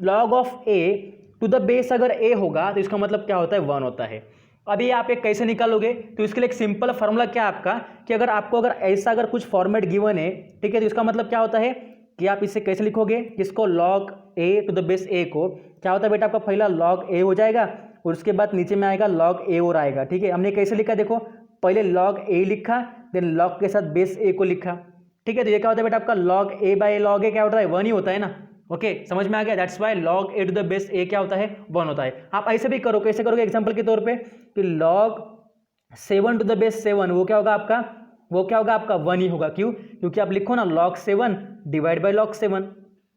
log of a to the base अगर a होगा तो इसका मतलब क्या होता है 1 होता है। अब ये आप एक कैसे निकालोगे, तो इसके लिए एक सिंपल फॉर्मूला क्या है आपका कि अगर आपको अगर ऐसा अगर कुछ फॉर्मेट गिवन है, ठीक है, तो इसका मतलब क्या होता है कि आप इसे कैसे लिखोगे, किसको log a to the base a को क्या होता है बेटा आपका पहला log a हो जाएगा और उसके बाद नीचे में आएगा log a और आएगा। ठीक है, हमने कैसे लिखा देखो, पहले log a लिखा देन log के साथ बेस a को लिखा। ठीक है, तो ये क्या होता है बेटा आपका log a by log a क्या होता है 1 ही होता है ना। ओके समझ में आ गया, that's why log a to the base a क्या होता है 1 होता है। आप ऐसे भी करो, कैसे करोगे एग्जांपल के तौर पे कि log 7 टू द बेस 7 वो क्या होगा आपका, वो क्या होगा आपका 1 ही होगा। क्यों, क्योंकि आप लिखो ना log 7 डिवाइड बाय log 7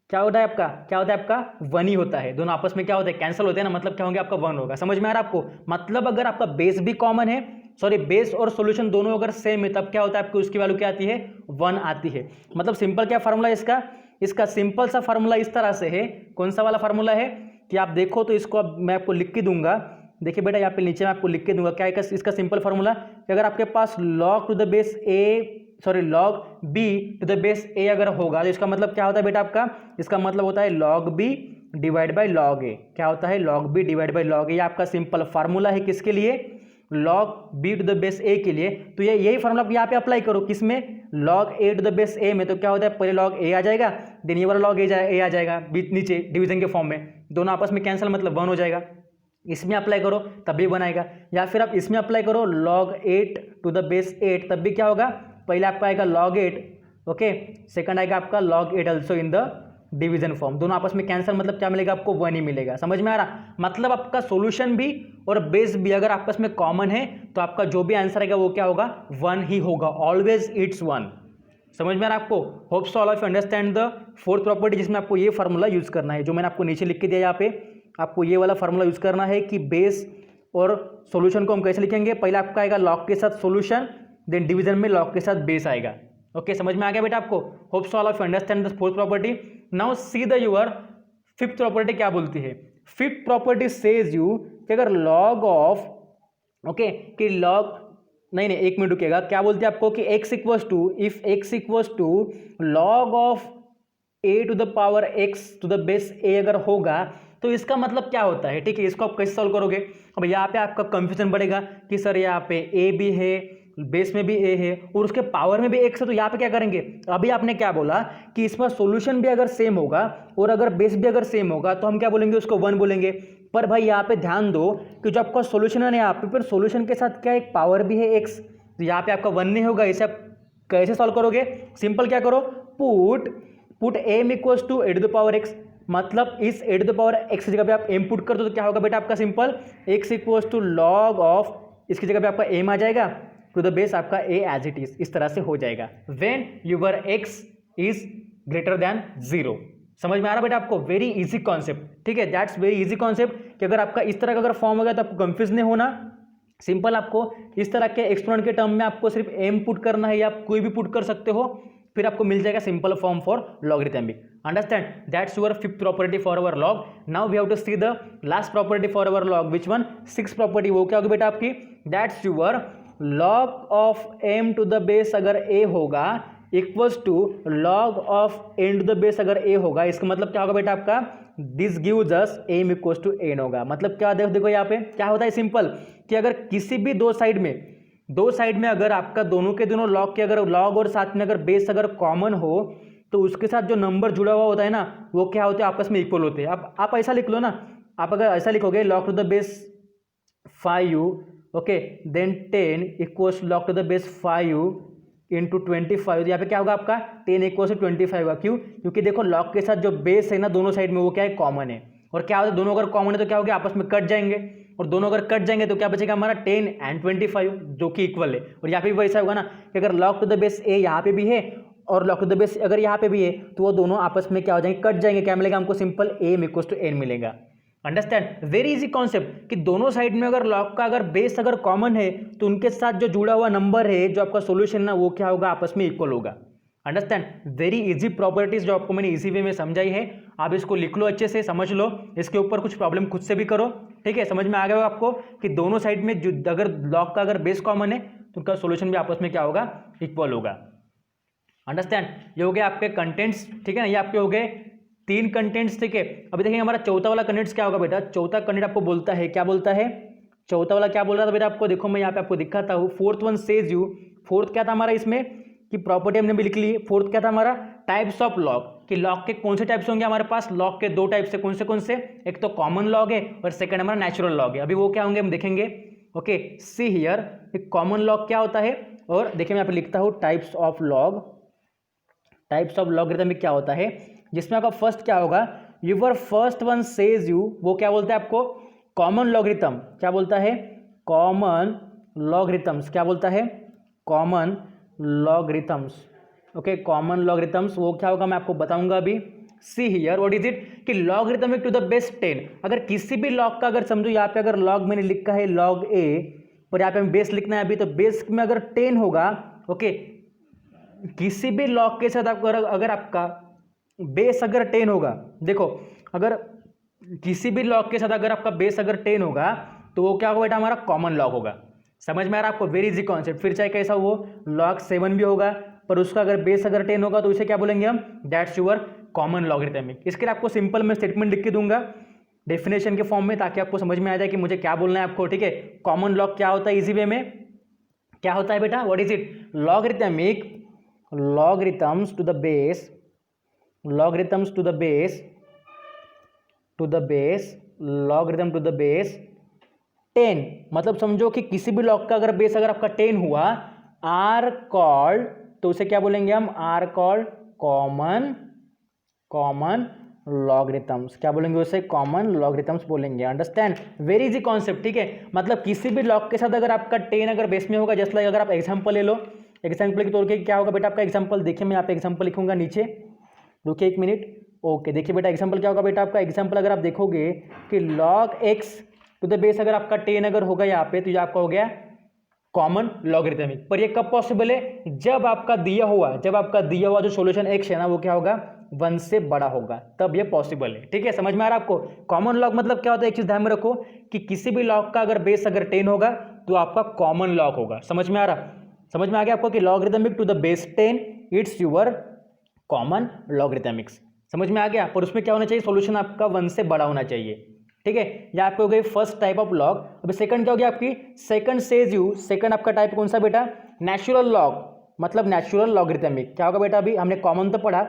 क्या होता है आपका, क्या होता है आपका 1 ही होता है। दोनों आपस में क्या होता है कैंसिल होते हैं ना, मतलब क्या होंगे आपका 1 होगा। समझ में आ रहा है आपको, मतलब अगर आपका बेस भी कॉमन है, सॉरी बेस और सॉल्यूशन दोनों अगर सेम है तब क्या होता है आपको उसकी वैल्यू क्या आती है 1 आती है। मतलब सिंपल क्या फार्मूला है इसका, इसका सिंपल सा फार्मूला इस तरह से है। कौन सा वाला फार्मूला है कि आप देखो तो इसको अब मैं आपको लिख के दूंगा। देखिए बेटा यहाँ पे नीचे मैं आपको लिख के दूंगा क्या है इसका सिंपल फार्मूला कि अगर आपके पास log to the base a sorry log b to the base a अगर होगा तो इसका मतलब क्या होता है बेटा आपका, इसका मतलब होता है log b divide by log a। क्या होता है log b divide by log a, ये आपका सिंपल फार्मूला है किसके लिए, log b to the base a के लिए। तो ये यही फार्मूला आप यहाँ पे अप्लाई करो किसमें, log a to the base a में। तो क्या होता है पहले log a आ जाएगा देन ये वाला log a आ जाएगा नीचे डिवीजन के फॉर्म में, दोनों आपस में कैंसिल मतलब 1 हो जाएगा। इसमें अप्लाई करो तब भी बनाएगा, या फिर आप इसमें अप्लाई करो log 8 टू द बेस 8 तब भी क्या होगा, पहले आपका आएगा log 8 ओके, सेकंड आएगा आपका log 8 also in the division form. दोनों आपस में कैंसिल मतलब क्या मिलेगा आपको 1 ही मिलेगा। समझ में आ रहा, मतलब आपका सॉल्यूशन भी और बेस भी अगर आपस में कॉमन है तो आपका जो भी आंसर आएगा वो क्या होगा 1 ही होगा, ऑलवेज इट्स 1। समझ में आ रहा आपको, hope so all of you understand the fourth property जिसमें आपको ये फार्मूला यूज करना है जो मैंने आपको नीचे लिख के दिया। यहाँ पे आपको ये वाला फार्मूला यूज करना है कि बेस और सॉल्यूशन को हम कैसे लिखेंगे, पहले आपका आएगा log के साथ सॉल्यूशन देन डिवीजन में log के साथ बेस आएगा। ओके समझ में आ गया बेटा आपको, hope so all of you understand the fourth property. Now see the your fifth property क्या बोलती है। फिफ्थ प्रॉपर्टी सेज यू कि अगर log ऑफ ओके कि log नहीं एक मिनट रुकिएगा, क्या बोलते हैं आपको कि x equals to if x equals to log of a to the power x to the base a अगर होगा तो इसका मतलब क्या होता है। ठीक है, इसको आप कैसे सॉल्व करोगे। अब यहाँ पे आपका कंफ्यूजन बढ़ेगा कि सर यहाँ पे a भी है, बेस में भी a है और उसके पावर में भी x है, तो यहाँ पे क्या करेंगे। अभी आपने क्या बोला कि इसमें सॉल्यूशन भी अगर सेम होगा और अगर बेस भी अगर सेम होगा तो हम क्या बोलेंगे, उसको 1 बोलेंगे। पर भाई यहाँ पे ध्यान दो कि जो आपका सॉल्यूशन है ना यहाँ पे, पर सॉल्यूशन के साथ क्या एक पावर भी है x, तो यहाँ पे आपका 1 नहीं होगा। इसे आप कैसे सॉल्व करोगे, सिंपल क्या करो, put m equals to a to the power x, मतलब इस a to the power x की जगह पे आप m पुट कर दो तो क्या होगा बेटा आपका simple x equals to log of, इसकी जगह पे आपका m आ जाएगा टू द बेस आपका a एज इट इज, इस तरह से हो जाएगा when your x is greater then 0। समझ में आ रहा बेटा आपको, वेरी इजी कॉन्सेप्ट। ठीक है, दैट्स वेरी इजी कॉन्सेप्ट कि अगर आपका इस तरह का अगर फॉर्म हो गया तो आपको कंफ्यूज नहीं होना। सिंपल आपको इस तरह के एक्सपोनेंट के टर्म में आपको सिर्फ m पुट करना है या आप कोई भी पुट कर सकते हो, फिर आपको मिल जाएगा simple form for logarithmic. Understand, that's your fifth property for our log. Now we have to see the last property for our log, which one, sixth property. वो क्या होगी बेटा आपकी, that's your log of m to the base अगर a होगा इक्वल्स टू log ऑफ n टू द बेस अगर a होगा। इसका मतलब क्या होगा बेटा आपका, this gives us m equals to n होगा। मतलब क्या देखो यहाँ पे क्या होता है, सिंपल कि अगर किसी भी दो साइड में अगर आपका दोनों के दोनों log के अगर log और साथ में अगर बेस अगर कॉमन हो तो उसके साथ जो नंबर जुड़ा हुआ होता है ना वो क्या होते हैं, आपस में इक्वल होते हैं। अब आप ऐसा लिख लो ना, आप अगर ऐसा लिखोगे log to the base 5 okay then 10 equals log to the base 5 into 25, तो यहाँ पे क्या होगा आपका 10 इक्वल्स टू 25 होगा। क्यों, क्योंकि देखो log के साथ जो बेस है ना दोनों साइड में वो क्या है कॉमन है, और क्या होता है दोनों अगर कॉमन है तो क्या होगा आपस में कट जाएंगे, और दोनों अगर कट जाएंगे तो क्या बचेगा हमारा 10 एंड 25 जो कि इक्वल है। और यहाँ पे भी वैसा होगा ना कि अगर log to the base a यहाँ पे भी है और log टू द बेस अगर यहाँ पे भी है तो वो दोनों आपस में क्या हो जाएंगे, कट जाएंगे। क्या मिलेगा हमको, simple a equals to n मिलेगा। अंडरस्टैंड, वेरी इजी कॉन्सेप्ट कि दोनों साइड में अगर log का अगर बेस अगर कॉमन है तो उनके साथ जो जुड़ा हुआ नंबर है जो आपका सॉल्यूशन ना वो क्या होगा आपस में इक्वल होगा। अंडरस्टैंड, वेरी इजी प्रॉपर्टीज जो आपको मैंने इजी वे में समझाई है, आप इसको लिख लो, अच्छे से समझ लो, इसके ऊपर कुछ प्रॉब्लम खुद से भी करो, ठीक है। समझ में आ गया होगा आपको कि दोनों साइड में जो अगर लॉग का अगर बेस कॉमन है तो उनका सोल्यूशन भी आपस में क्या होगा, इक्वल होगा। अंडरस्टैंड, ये हो गए आपके कंटेंट्स, ठीक है ना, ये आपके हो गए 3 कंटेंट्स, ठीक है। अभी देखेंगे हमारा चौथा वाला कंटेंट्स क्या होगा बेटा। चौथा कंटेंट आपको बोलता है, क्या बोलता है, चौथा वाला क्या बोल रहा था बेटा आपको, देखो मैं यहाँ पे आपको दिखाता हूँ। Fourth one says you, fourth क्या था हमारा इसमें कि प्रॉपर्टी हमने भी लिख ली। फोर्थ क्या था हमारा, टाइप्स ऑफ लॉग, कि लॉग के कौन से टाइप्स होंगे हमारे पास। लॉग के 2 टाइप्स से कौन से, एक तो कॉमन लॉग है और सेकंड हमारा नेचुरल लॉग है। अभी वो क्या होंगे हम देखेंगे, okay. See here, common log क्या होता है, और देखिए मैं यहाँ पे लिखता हूँ types of log. Types of logarithm में क्या होता है, जिसमें आपका फर्स्ट क्या होगा, your first one says you, वो क्या बोलता है आपको, कॉमन लॉगरिथम। क्या बोलता है, कॉमन लॉगरिथम्स। क्या बोलता है, common logarithms, okay. Common logarithms वो क्या होगा मैं आपको बताऊंगा अभी। सी हियर व्हाट इज इट, कि लॉगरिथमिक टू द बेस 10। अगर किसी भी लॉग का अगर समझो यहाँ पे अगर लॉग मैंने लिखा है लॉग ए, पर यहाँ पे हमें बेस लिखना है अभी, तो बेस में अगर 10 होगा, ओके, किसी भी लॉग के साथ आपको अगर आपका बेस अगर 10 होगा, देखो अगर किसी भी लॉग के साथ अगर आपका बेस अगर 10 होगा तो वो क्या होगा बेटा, हमारा कॉमन लॉग होगा। समझ में आ रहा है आपको, वेरी इजी कॉन्सेप्ट। फिर चाहे कैसा वो लॉग 7 भी होगा, पर उसका अगर बेस अगर 10 होगा तो उसे क्या बोलेंगे हम, दैट्स योर कॉमन लॉगरिथमिक। इसके लिए आपको सिंपल मैं स्टेटमेंट लिख के दूंगा डेफिनेशन के फॉर्म में, ताकि आपको समझ में आ जाए कि मुझे क्या बोलना है आपको, ठीक है। कॉमन लॉग क्या होता है इजी वे में, क्या होता है बेटा, what is it, logarithmic, logarithms to the base, logarithms to the base, to the base, logarithm to the base 10। मतलब समझो कि किसी भी लॉग का अगर बेस अगर आपका 10 हुआ, आर कॉल्ड, तो उसे क्या बोलेंगे हम, are called common, common logarithms. क्या बोलेंगे उसे, कॉमन लॉगरिथम्स बोलेंगे। अंडरस्टैंड, वेरी इजी कॉन्सेप्ट, ठीक है। मतलब किसी भी लॉग के साथ अगर आपका 10 अगर बेस में होगा, जस्ट लाइक अगर आप एग्जांपल ले लो, एग्जांपल के तौर पे क्या होगा बेटा आपका एग्जांपल, देखिए मैं यहाँ पे एग्जांपल लिखूंगा नीचे, रुकिए 1 मिनट, ओके। देखिए बेटा एग्जांपल क्या होगा बेटा आपका, एग्जांपल अगर आप देखोगे कि log x to the base अगर आपका 10 अगर होगा यहाँ पे, तो ये आपका हो गया कॉमन लॉगरिथमिक। पर ये कब पॉसिबल है, जब आपका दिया हुआ, जब आपका दिया हुआ जो सॉल्यूशन x है ना, वो क्या होगा, 1 से बड़ा होगा, तब ये पॉसिबल है, ठीक है। समझ में आ रहा है आपको, कॉमन लॉग मतलब क्या होता है, एक चीज ध्यान में रखो कि किसी भी लॉग का अगर बेस अगर 10 होगा तो आपका कॉमन लॉग होगा। समझ में आ रहा, समझ में आ गया आपको कि logarithmic to the base 10 it's your common logarithmics. समझ में आ गया, पर उसमें क्या होना चाहिए, सॉल्यूशन आपका 1 से बड़ा होना चाहिए, ठीक है। ये आपको हो गई फर्स्ट टाइप ऑफ लॉग। अभी सेकंड क्या हो गया आपकी, सेकंड सेज यू, सेकंड आपका टाइप कौन सा बेटा, नेचुरल लॉग, मतलब नेचुरल लॉगरिथमिक। क्या होगा बेटा, अभी हमने कॉमन तो पढ़ा,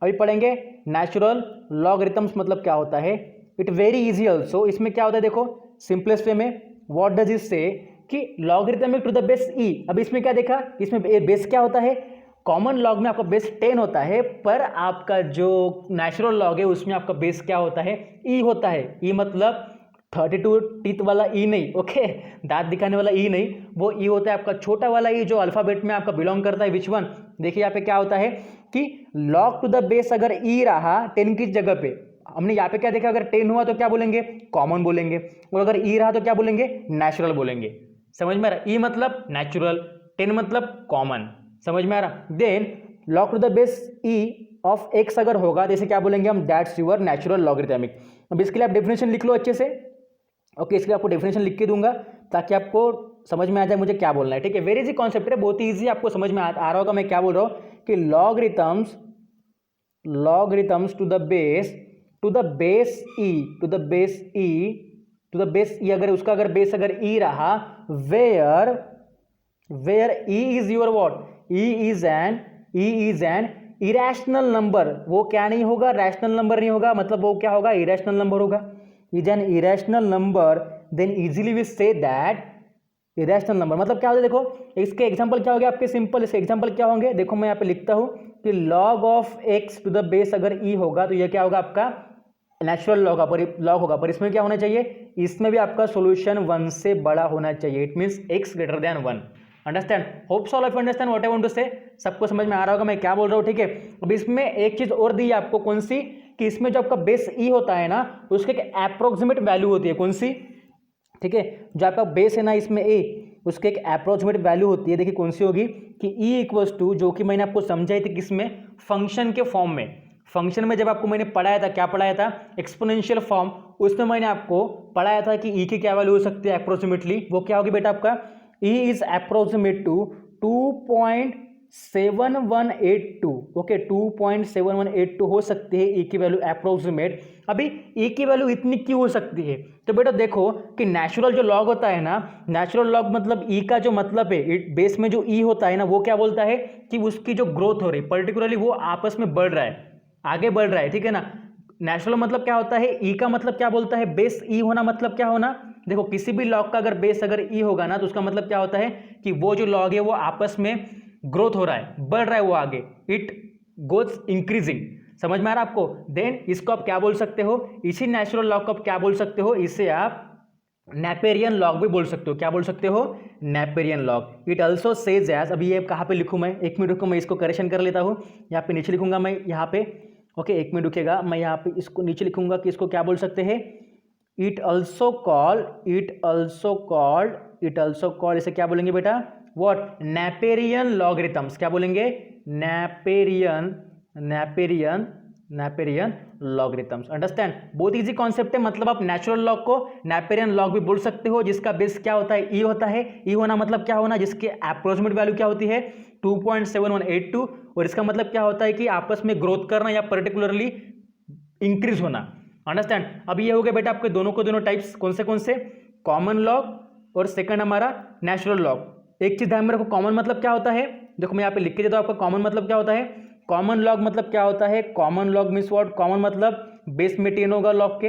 अभी पढ़ेंगे नेचुरल लॉगरिथम्स मतलब क्या होता है। इट वेरी इजी ऑल्सो, इसमें क्या होता है देखो सिंपलेस्ट वे में, व्हाट डज इट से कि लॉगरिथमिक टू द बेस ई। अब इसमें क्या देखा, इसमें बेस क्या होता है, कॉमन लॉग में आपका बेस 10 होता है, पर आपका जो नेचुरल लॉग है उसमें आपका बेस क्या होता है, ई होता है। ई मतलब 32 टीथ वाला ई नहीं, ओके, दांत दिखाने वाला ई नहीं, वो ई होता है आपका छोटा वाला ई जो अल्फाबेट में आपका बिलोंग करता है, विच वन। देखिए यहाँ पे क्या होता है कि लॉग टू द बेस अगर ई रहा 10 की जगह पे, हमने यहाँ पे क्या देखा, अगर 10 हुआ तो क्या बोलेंगे, कॉमन बोलेंगे, और अगर ई रहा तो क्या बोलेंगे, नेचुरल बोलेंगे। समझ में आ रहा, ई मतलब नेचुरल, 10 मतलब कॉमन। समझ में आ रहा, then log to the base e of x अगर होगा, जैसे क्या बोलेंगे हम, दैट्स योर नेचुरल लॉगरिथमिक। अब इसके लिए आप डेफिनेशन लिख लो अच्छे से, ओके। इसके लिए आपको डेफिनेशन लिख के दूंगा ताकि आपको समझ में आ जाए मुझे क्या बोलना है, ठीक है। वेरी इजी कॉन्सेप्ट है, बहुत ही ईजी, आपको समझ में आ रहा होगा मैं क्या बोल रहा हूँ कि logarithms, logarithms to the base, to the base E, to the base E, to the base E, अगर उसका अगर बेस अगर ई रहा, where E is your what, E is an irrational number. वो क्या नहीं होगा, रैशनल नंबर नहीं होगा, मतलब वो क्या होगा, इरेशनल नंबर होगा। Is an irrational number, then easily we say that irrational number मतलब क्या होगा, देखो इसके एग्जांपल क्या हो गया आपके, सिंपल इसके एग्जांपल क्या होंगे, देखो मैं यहाँ पे लिखता हूँ कि log of x to the base अगर ई होगा तो ये क्या होगा आपका नेचुरल लॉग होगा, पर इसमें क्या होना चाहिए, इसमें भी आपका सॉल्यूशन 1 से बड़ा होना चाहिए। It means x greater than 1। Understand, hopes all of understand what I want to say, सबको समझ में आ रहा होगा मैं क्या बोल रहा हूँ, ठीक है। अब इसमें एक चीज और दी है आपको, कौन सी, कि इसमें जो आपका बेस ई होता है ना, उसके एक अप्रोक्सीमेट वैल्यू होती है, कौन सी, ठीक है। जो आपका बेस है ना इसमें ए, उसकी एक अप्रोक्सीमेट वैल्यू होती है, देखिए कौन सी होगी कि ई इक्वल्स टू, जो कि मैंने आपको समझाई थी किसमें, फंक्शन के फॉर्म में। फंक्शन में जब आपको मैंने पढ़ाया था, क्या पढ़ाया था, एक्सपोनेंशियल फॉर्म, उसमें मैंने आपको पढ़ाया था कि ई की क्या वैल्यू हो सकती है अप्रोक्सीमेटली, वो क्या होगी बेटा आपका, e is approximate to 2.7182, okay 2.7182 हो सकती है ई की वैल्यू अप्रोक्सीमेट। अभी ई की वैल्यू इतनी क्यों हो सकती है, तो बेटा देखो कि नेचुरल जो लॉग होता है ना, नेचुरल लॉग मतलब ई का जो मतलब है, बेस में जो ई होता है ना, वो क्या बोलता है कि उसकी जो ग्रोथ हो रही पर्टिकुलरली वो आपस में बढ़ रहा है, आगे बढ़ रहा है, ठीक है ना। नेचुरल मतलब क्या होता है, ई का मतलब क्या बोलता है, बेस ई होना, मतलब क्या होना, देखो किसी भी लॉग का अगर बेस अगर ई होगा ना, तो उसका मतलब क्या होता है कि वो जो लॉग है वो आपस में ग्रोथ हो रहा है, बढ़ रहा है वो आगे, इट गोज इंक्रीजिंग। समझ में आ रहा है आपको। देन इसको आप क्या बोल सकते हो, इसी नेचुरल लॉग को आप क्या बोल सकते हो, इसे आप नेपेरियन लॉग भी बोल सकते हो। क्या बोल सकते हो, Naperian log. It also says as, अभी ये कहाँ पे लिखूँ मैं, एक मिनट रुको, मैं इसको करेक्शन कर लेता हूँ, यहाँ पे नीचे लिखूंगा मैं, यहाँ पे ओके एक मिनट रुकेगा, मैं यहाँ पे इसको नीचे लिखूंगा कि इसको क्या बोल सकते हैं, इट ऑल्सो कॉल्ड, इसे क्या बोलेंगे बेटा, व्हाट, नेपेरियन लॉगरिथम्स। क्या बोलेंगे, नेपेरियन लॉगरिथम्स। अंडरस्टैंड, बहुत इजी कॉन्सेप्ट है। मतलब आप नेचुरल लॉग को नेपेरियन लॉग भी बोल सकते हो, जिसका बेस क्या होता है, ई होता है। ई होना मतलब क्या होना, जिसके अप्रोक्सीमेट वैल्यू क्या होती है 2.7182, और इसका मतलब क्या होता है कि आपस में ग्रोथ करना या पर्टिकुलरली इंक्रीज होना। अंडरस्टैंड। अब ये हो गया बेटा आपके दोनों को दोनों टाइप्स, कौन से, कॉमन लॉग और सेकंड हमारा नेचुरल लॉग। एक चीज ध्यान में रखो, कॉमन मतलब क्या होता है, देखो मैं यहाँ पे लिख के देता हूं आपका, कॉमन मतलब क्या होता है, कॉमन लॉग मतलब क्या होता है, common log means what, common मतलब बेस में 10 होगा लॉग के,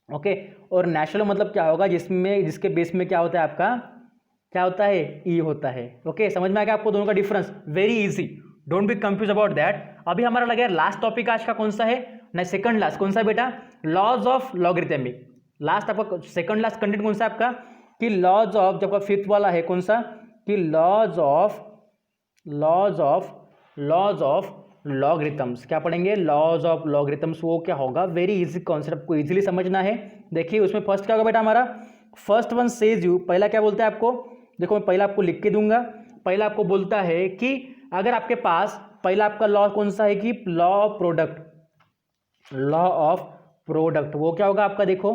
ओके। और नेचुरल मतलब क्या होगा, जिसके बेस में क्या होता है आपका, क्या होता है, ई होता है, ओके। समझ में आ गया आपको दोनों का difference, very easy, don't be confuse about that. अभी हमारा लगा लास्ट टॉपिक आज का कौन सा है, नहीं सेकंड लास्ट, कौन सा है बेटा, लॉज ऑफ लॉगरिथमिक। लास्ट आपका सेकंड लास्ट कंटेंट कौन सा आपका, कि लॉज ऑफ, जब आपका फिफ्थ वाला है कौन सा, कि लॉज ऑफ लॉगरिथम्स। क्या पढ़ेंगे, लॉज ऑफ लॉगरिथम्स। वो क्या होगा, वेरी इजी कॉन्सेप्ट को इजीली समझना है। देखिए उसमें फर्स्ट क्या होगा बेटा हमारा, फर्स्ट वन सेज यू, पहला क्या बोलता है आपको, देखो मैं पहला आपको लिख के दूंगा। पहला आपको बोलता है कि अगर आपके पास पहला आपका लॉ कौन सा है, कि लॉ ऑफ प्रोडक्ट, वो क्या होगा आपका, देखो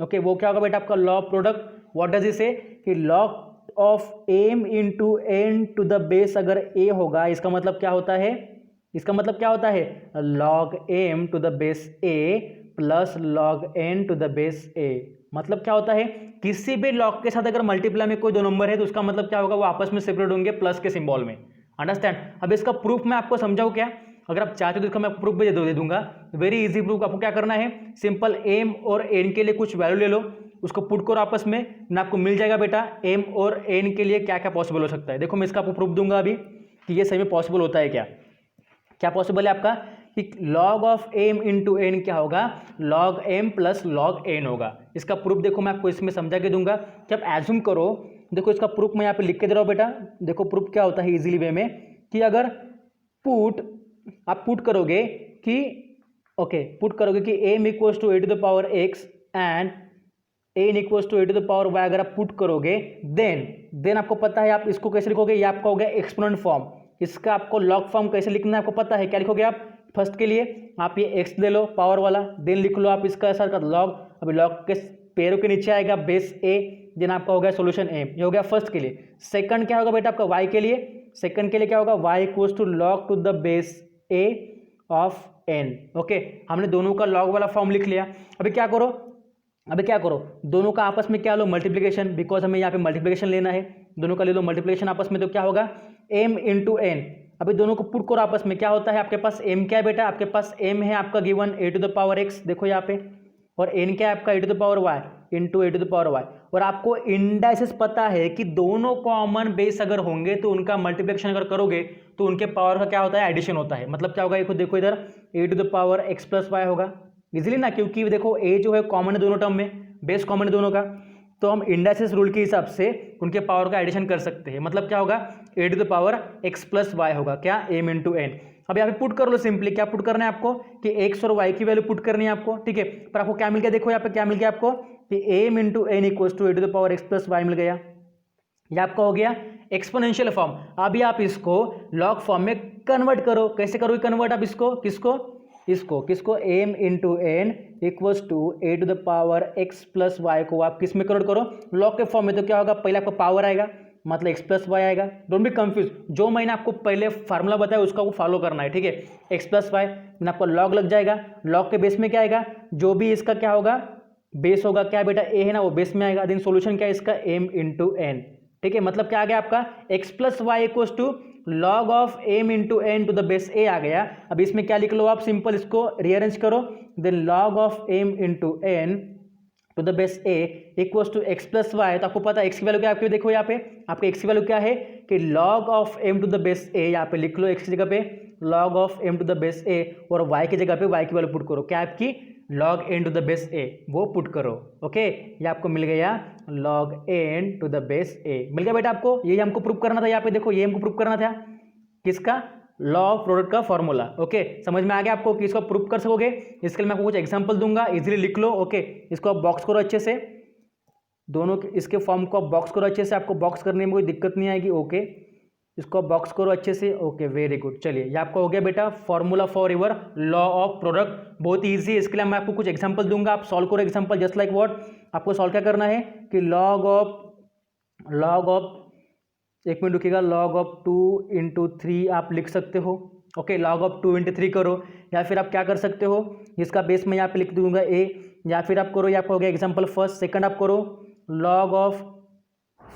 ओके वो क्या होगा बेटा आपका law of product. What does it say, कि log of M into N to the base अगर ए होगा, इसका मतलब क्या होता है, log M to the base A plus log N to the base A. मतलब क्या होता है, किसी भी लॉग के साथ अगर मल्टीप्लाई में कोई दो नंबर है तो उसका मतलब क्या होगा, वो आपस में सेपरेट होंगे प्लस के सिंबल में। अंडरस्टैंड। अब इसका प्रूफ मैं आपको समझाऊं क्या, अगर आप चाहते हो तो इसका मैं प्रूफ भी दे दूंगा, वेरी इजी प्रूफ। आपको क्या करना है, सिंपल एम और एन के लिए कुछ वैल्यू ले लो, उसको पुट करो आपस में ना, आपको मिल जाएगा बेटा एम और एन के लिए क्या क्या पॉसिबल हो सकता है। देखो मैं इसका आपको प्रूफ दूंगा अभी कि ये सही में पॉसिबल होता है, क्या पॉसिबल है आपका, कि log of M into n क्या होगा, log m plus log n होगा। इसका प्रूफ देखो मैं आपको इसमें समझा के दूंगा कि आप एज्यूम करो, देखो इसका प्रूफ मैं यहाँ पे लिख के दे रहा हूँ बेटा। देखो प्रूफ क्या होता है इजीली वे में, कि अगर आप पुट करोगे कि पुट करोगे कि m equals to a to the power x and n equals to a to the power y, अगर आप पुट करोगे देन आपको पता है आप इसको कैसे लिखोगे, ये आपका हो गया एक्सपोनेंट फॉर्म। इसका आपको लॉग फॉर्म कैसे लिखना है आपको पता है, क्या लिखोगे आप, फर्स्ट के लिए आप ये एक्स ले लो पावर वाला, देन लिख लो आप इसका साथ का लॉग, अभी लॉग के पैरों के नीचे आएगा बेस ए, देन आपका हो गया सोल्यूशन एम। ये हो गया फर्स्ट के लिए। सेकंड क्या होगा बेटा आपका वाई के लिए, सेकंड के लिए क्या होगा, y equals to log to the base a of n. Okay, हमने दोनों का लॉग वाला फॉर्म लिख लिया। अभी क्या करो, दोनों का आपस में क्या लो, मल्टीप्लिकेशन, बिकॉज हमें यहाँ पे मल्टीप्लिकेशन लेना है, दोनों का ले लो मल्टीप्लिकेशन आपस में, तो क्या होगा m इंटू एन। अभी दोनों को पुट करो आपस में, क्या होता है आपके पास m क्या है बेटा, आपके पास m है आपका given a to the power x, देखो यहाँ पे, और n क्या है आपका a to the power y into a to the power y। और आपको इंडाइसेस पता है कि दोनों कॉमन बेस अगर होंगे तो उनका मल्टीप्लिकेशन अगर करोगे तो उनके पावर का क्या होता है, एडिशन होता है। मतलब क्या होगा, देखो इधर a to the power x plus y होगा इजीली ना, क्योंकि देखो a जो है कॉमन है दोनों टर्म में, बेस कॉमन है दोनों का, तो हम इंडाइसेस रूल के हिसाब से उनके पावर का एडिशन कर सकते हैं। मतलब क्या होगा, a to the power x plus y होगा, क्या m इंटू एन। अब यहाँ पे पुट कर लो सिंपली, क्या पुट करना है आपको, कि x और y की वैल्यू पुट करनी है आपको, ठीक है। पर आपको क्या मिल गया, देखो यहाँ पे क्या मिल गया आपको, कि m into N equals to a to the power x plus Y मिल गया। ये आपका हो गया एक्सपोनेंशियल फॉर्म। अभी आप इसको लॉग फॉर्म में कन्वर्ट करो। कैसे करोगे कन्वर्ट आप इसको, किसको m into N equals to a to the power x plus y को आप किस में कन्वर्ट करो, लॉग के फॉर्म में। तो क्या होगा, पहले आपका पावर आएगा मतलब x प्लस वाई आएगा। डोंट बी कंफ्यूज, जो मैंने आपको पहले फार्मूला बताया उसका वो फॉलो करना है, ठीक है। x प्लस वाई में आपका लॉग लग जाएगा, लॉग के बेस में क्या आएगा, जो भी इसका क्या होगा बेस होगा, क्या बेटा a है ना, वो बेस में आएगा। देन सोल्यूशन क्या है इसका, m इंटू एन, ठीक है। मतलब क्या आ गया आपका x plus y equals to log of m into N to the base a आ गया। अब इसमें क्या लिख लो आप, सिंपल इसको रीअरेंज करो। Then log of m into N to the base a equals to x plus y. तो आपको पता है x की वैल्यू क्या है आपके, देखो यहाँ पे आपके x की वैल्यू क्या है कि log of m to the base a, यहाँ पे लिख लो x की जगह पे log of m to the base a और y की जगह पे y की वैल्यू पुट करो, क्या आपकी log n to the base a वो पुट करो। ओके, ये आपको मिल गया log n to the base a मिल गया बेटा आपको। यही हमको प्रूव करना था, यहाँ पे देखो ये हमको प्रूव करना था किसका, लॉ ऑफ प्रोडक्ट का फॉर्मूला। ओके, समझ में आ गया आपको कि इसको प्रूव कर सकोगे। इसके लिए मैं आपको कुछ एग्जांपल दूंगा, इजीली लिख लो। ओके, इसको आप बॉक्स करो अच्छे से, दोनों इसके फॉर्म को आप बॉक्स करो अच्छे से, आपको बॉक्स करने में कोई दिक्कत नहीं आएगी। ओके, इसको बॉक्स करो अच्छे से। Okay, very good. चलिए, ये आपका हो गया बेटा formula for your law of product. बहुत ईजी है, इसके लिए मैं आपको कुछ एग्जांपल दूंगा, आप सॉल्व करो एग्जांपल जस्ट लाइक व्हाट। आपको सॉल्व क्या करना है कि लॉग ऑफ एक मिनट रुकिएगा, लॉग ऑफ 2 इंटू 3 आप लिख सकते हो। ओके, लॉग ऑफ 2 इंटू 3 करो, या फिर आप क्या कर सकते हो, इसका बेस में यहाँ पे लिख दूंगा a, या फिर आप करो, ये आपका हो गया एग्जांपल फर्स्ट। सेकंड आप करो लॉग ऑफ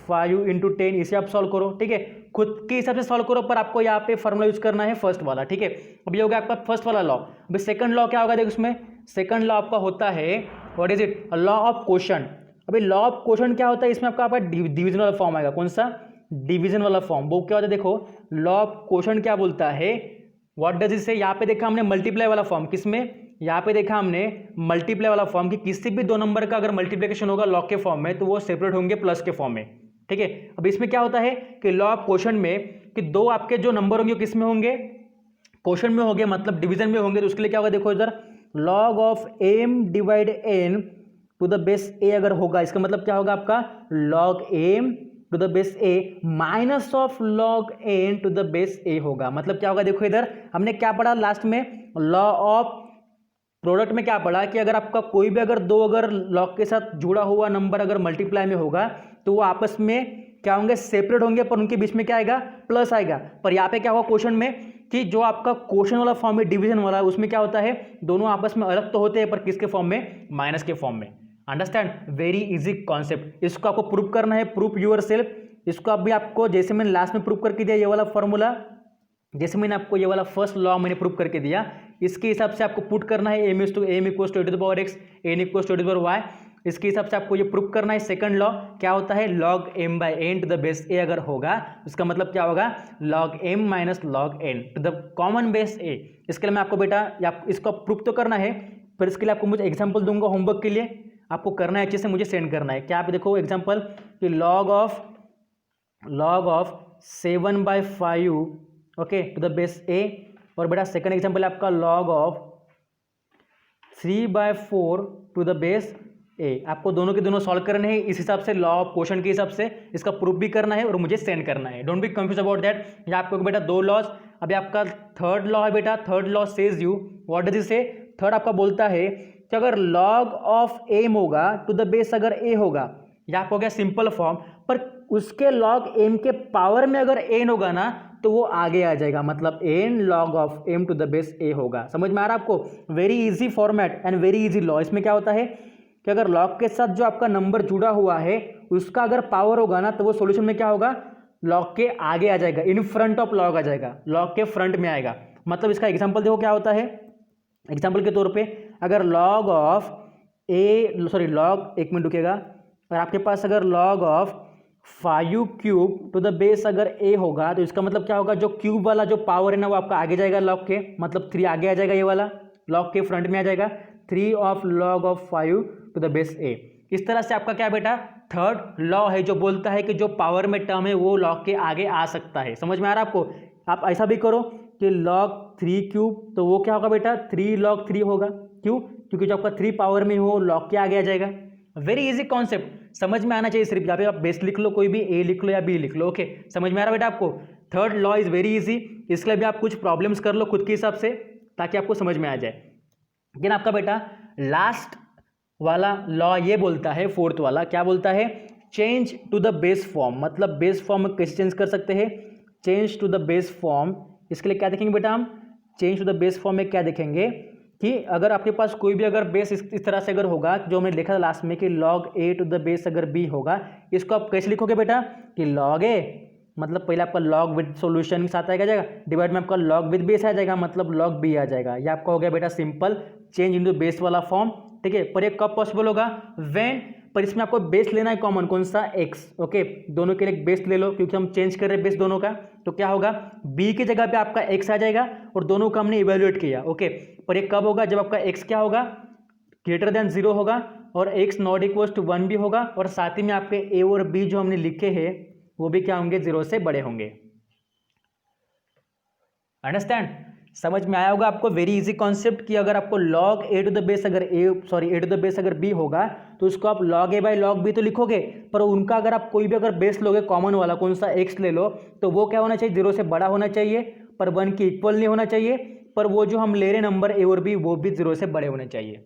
5 इंटू 10, इसे आप सॉल्व करो, ठीक है। खुद के हिसाब से सॉल्व करो, पर आपको यहाँ पे फॉर्मूला यूज करना है फर्स्ट वाला, ठीक है। अब ये हो गया आपका फर्स्ट वाला लॉ। अभी सेकंड लॉ क्या होगा, देखो उसमें सेकंड लॉ आपका होता है what is it, law of quotient. अभी लॉ ऑफ क्वोशंट क्या होता है, इसमें आपका डिवीजन वाला फॉर्म आएगा। कौन सा, डिवीजन वाला फॉर्म। वो क्या होता है, देखो लॉ ऑफ क्वोशंट क्या बोलता है, व्हाट डज इट से। यहाँ पे देखा हमने मल्टीप्लाई वाला फॉर्म, किसमें, यहाँ पे देखा हमने मल्टीप्लाई वाला फॉर्म कि किसी भी दो नंबर का अगर मल्टीप्लिकेशन होगा लॉग के फॉर्म में तो वो सेपरेट होंगे प्लस के फॉर्म में, ठीक है। अब इसमें क्या होता है कि लॉ ऑफ क्वोशंट में कि दो आपके जो नंबर होंगे किस में होंगे, क्वोशंट में होंगे, मतलब डिवीजन में होंगे। तो उसके लिए क्या होगा, देखो इधर log of m divide n to the base a अगर होगा, इसका मतलब क्या होगा आपका log m to the base a minus of log n to the base a होगा। मतलब क्या होगा, देखो इधर हमने क्या पढ़ा लास्ट में, लॉ ऑफ प्रोडक्ट में क्या पढ़ा कि अगर आपका कोई भी अगर दो अगर लॉग के साथ जुड़ा हुआ नंबर अगर मल्टीप्लाई में होगा तो वो आपस में क्या होंगे, सेपरेट होंगे, पर उनके बीच में क्या आएगा, प्लस आएगा। पर यहाँ पे क्या होगा क्वेश्चन में कि जो आपका क्वेश्चन वाला फॉर्म है डिवीजन वाला, उसमें क्या होता है दोनों आपस में अलग तो होते हैं पर किसके फॉर्म में, माइनस के फॉर्म में। Understand, very easy concept. इसको आपको प्रूव करना है, प्रूफ यूर सेल्फ। इसको अभी आपको जैसे मैंने लास्ट में प्रूव करके दिया ये वाला फॉर्मूला, जैसे मैंने आपको ये वाला फर्स्ट लॉ मैंने प्रूव करके दिया, इसके हिसाब से आपको पुट करना है m equals to a to the power x, n equals to a to the power y। इसके हिसाब से आपको ये प्रूव करना है। सेकंड लॉ क्या होता है, log m by n to the base a अगर होगा उसका मतलब क्या होगा, log m minus log n to the common base a। इसके लिए मैं आपको बेटा इसको प्रूव तो करना है, पर इसके लिए आपको मुझे एग्जाम्पल दूंगा होमवर्क के लिए, आपको करना है अच्छे से, मुझे सेंड करना है। क्या आप देखो एग्जाम्पल कि log of 7/5 okay to the base a, और बेटा सेकंड एग्जांपल आपका log of 3/4 to the base a। आपको दोनों के दोनों सॉल्व करने हैं इस हिसाब से, लॉ ऑफ क्वोशंट के हिसाब से इसका प्रूफ भी करना है और मुझे सेंड करना है। Don't be confuse about that. ये आपको बेटा दो लॉज। अभी आपका थर्ड लॉ है बेटा, third law says you what does it से। थर्ड आपका बोलता है कि अगर log ऑफ m होगा टू द बेस अगर a होगा, यह आपको हो गया सिंपल फॉर्म, पर उसके log m के पावर में अगर n होगा ना तो वो आगे आ जाएगा, मतलब n log of m to the base a होगा। समझ में आ रहा है आपको, very easy format and very easy law. इसमें क्या होता है कि अगर log के साथ जो आपका नंबर जुड़ा हुआ है उसका अगर पावर होगा ना तो वो सॉल्यूशन में क्या होगा, log के आगे आ जाएगा, इन फ्रंट ऑफ log आ जाएगा, log के फ्रंट में आएगा। मतलब इसका एग्जाम्पल देखो क्या होता है, एग्जाम्पल के तौर पे अगर log ऑफ एक मिनट रुकेगा, अगर आपके पास अगर log of 5 cube two the base अगर a होगा तो इसका मतलब क्या होगा, जो क्यूब वाला जो पावर है ना वो आपका आगे जाएगा log के, मतलब 3 आगे आ जाएगा, ये वाला log के फ्रंट में आ जाएगा, 3 of log of 5 to the base a। इस तरह से आपका क्या बेटा थर्ड लॉ है जो बोलता है कि जो पावर में टर्म है वो log के आगे आ सकता है। समझ में आ रहा है आपको। आप ऐसा भी करो कि log 3 क्यूब, तो वो क्या होगा बेटा 3 log 3 होगा। क्यों, क्योंकि जो आपका 3 पावर में हो log के आगे आ जाएगा। वेरी इजी कॉन्सेप्ट, समझ में आना चाहिए सिर्फ। यहाँ पे आप बेस लिख लो, कोई भी ए लिख लो या बी लिख लो, ओके। समझ में आ रहा बेटा आपको? Third law is very easy, इसके लिए भी आप कुछ प्रॉब्लम्स कर लो खुद के हिसाब से ताकि आपको समझ में आ जाए। लेकिन आपका बेटा लास्ट वाला लॉ ये बोलता है, फोर्थ वाला क्या बोलता है? Change to the base form. मतलब बेस फॉर्म कैसे चेंज कर सकते हैं? Change to the base form, इसके लिए क्या देखेंगे बेटा हम? Change to the base form में क्या देखेंगे कि अगर आपके पास कोई भी अगर बेस इस तरह से अगर होगा, जो हमने लिखा था लास्ट में कि log a to the base अगर b होगा, इसको आप कैसे लिखोगे बेटा? कि log a मतलब पहले आपका log विद सॉल्यूशन के साथ आ जाएगा, डिवाइड में आपका log विद बेस आ जाएगा, मतलब log b आ जाएगा। ये आपका हो गया बेटा सिंपल चेंज इनटू बेस वाला फॉर्म, ठीक है। पर ये कब पॉसिबल होगा? व्हेन, पर इसमें आपको बेस लेना है कॉमन, कौन सा? x, okay. दोनों के लिए बेस ले लो क्योंकि हम चेंज कर रहे हैं बेस दोनों का। तो क्या होगा? b की जगह पे आपका x आ जाएगा और दोनों का हमने इवेल्युएट किया, ओके। पर ये कब होगा? जब आपका x क्या होगा? ग्रेटर देन 0 होगा और x नॉट इक्वल टू 1 भी होगा, और साथ ही में आपके a और b जो हमने लिखे हैं वो भी क्या होंगे? 0 से बड़े होंगे। अंडरस्टैंड? समझ में आया होगा आपको? वेरी इजी कॉन्सेप्ट कि अगर आपको log a to the base अगर a टू द बेस अगर b होगा तो उसको आप log a by log b तो लिखोगे, पर उनका अगर आप कोई भी अगर बेस लोगे कॉमन वाला, कौन सा? x ले लो, तो वो क्या होना चाहिए? 0 से बड़ा होना चाहिए, पर 1 के इक्वल नहीं होना चाहिए, पर वो जो हम ले रहे नंबर a और b वो भी 0 से बड़े होने चाहिए।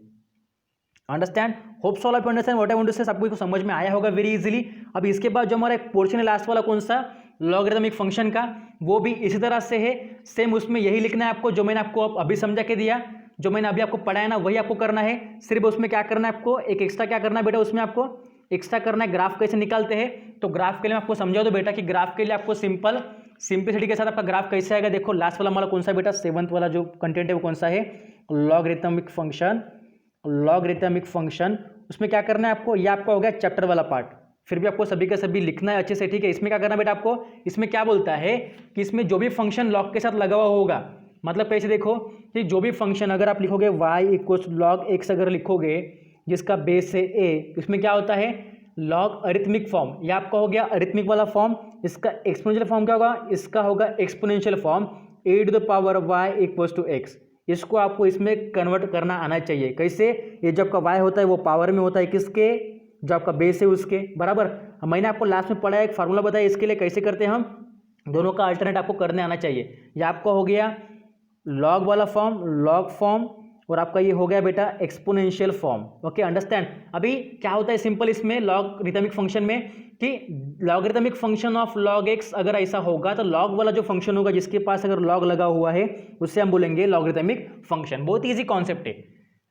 अंडरस्टैंड? होप सो आप understand what I want to say. सबको समझ में आया होगा वेरी इजीली। अब इसके बाद जो हमारा एक पोर्शन है लास्ट वाला, कौन सा? लॉगरिथमिक फंक्शन का, वो भी इसी तरह से है सेम। उसमें यही लिखना है आपको जो मैंने आपको अभी समझा के दिया, जो मैंने अभी आपको पढ़ाया ना वही आपको करना है। सिर्फ उसमें क्या करना है आपको? एक एक्स्ट्रा क्या करना है बेटा? उसमें आपको एक्स्ट्रा करना है ग्राफ कैसे निकालते हैं। तो ग्राफ के लिए मैं आपको समझा दो बेटा कि ग्राफ के लिए आपको सिंपलिसिटी के साथ आपका ग्राफ कैसे आएगा। देखो लास्ट वाला हमारा कौन सा बेटा? 7th वाला जो कंटेंट है वो कौन सा है? Logarithmic function. लॉगरिथमिक फंक्शन, उसमें क्या करना है आपको? ये आपका हो गया चैप्टर वाला पार्ट, फिर भी आपको सभी का सभी लिखना है अच्छे से, ठीक है। इसमें क्या करना है बेटा आपको? इसमें क्या बोलता है कि इसमें जो भी फंक्शन लॉग के साथ लगा हुआ होगा, मतलब कैसे देखो कि जो भी फंक्शन अगर आप लिखोगे y इक्वल्स log x अगर लिखोगे जिसका बेस है a, इसमें क्या होता है? Log arrhythmic form. ये आपका हो गया अरिथमिक वाला फॉर्म। इसका एक्सपोनेंशियल फॉर्म क्या होगा? इसका होगा exponential form a to the power y equals to x। इसको आपको इसमें कन्वर्ट करना आना चाहिए। कैसे? ये जो आपका y होता है वो पावर में होता है किसके? जो आपका बेस है उसके, बराबर। मैंने आपको लास्ट में पढ़ा एक फार्मूला बताया इसके लिए कैसे करते हैं हम, दोनों का अल्टरनेट आपको करने आना चाहिए। ये आपका हो गया लॉग वाला फॉर्म, लॉग फॉर्म, और आपका ये हो गया बेटा एक्सपोनेंशियल फॉर्म, ओके। अंडरस्टैंड? अभी क्या होता है सिंपल इसमें लॉगरिथमिक फंक्शन में कि logarithmic function of log x अगर ऐसा होगा तो लॉग वाला जो फंक्शन होगा जिसके पास अगर लॉग लगा हुआ है उससे हम बोलेंगे लॉगरिथमिक फंक्शन। बहुत ईजी कॉन्सेप्ट है।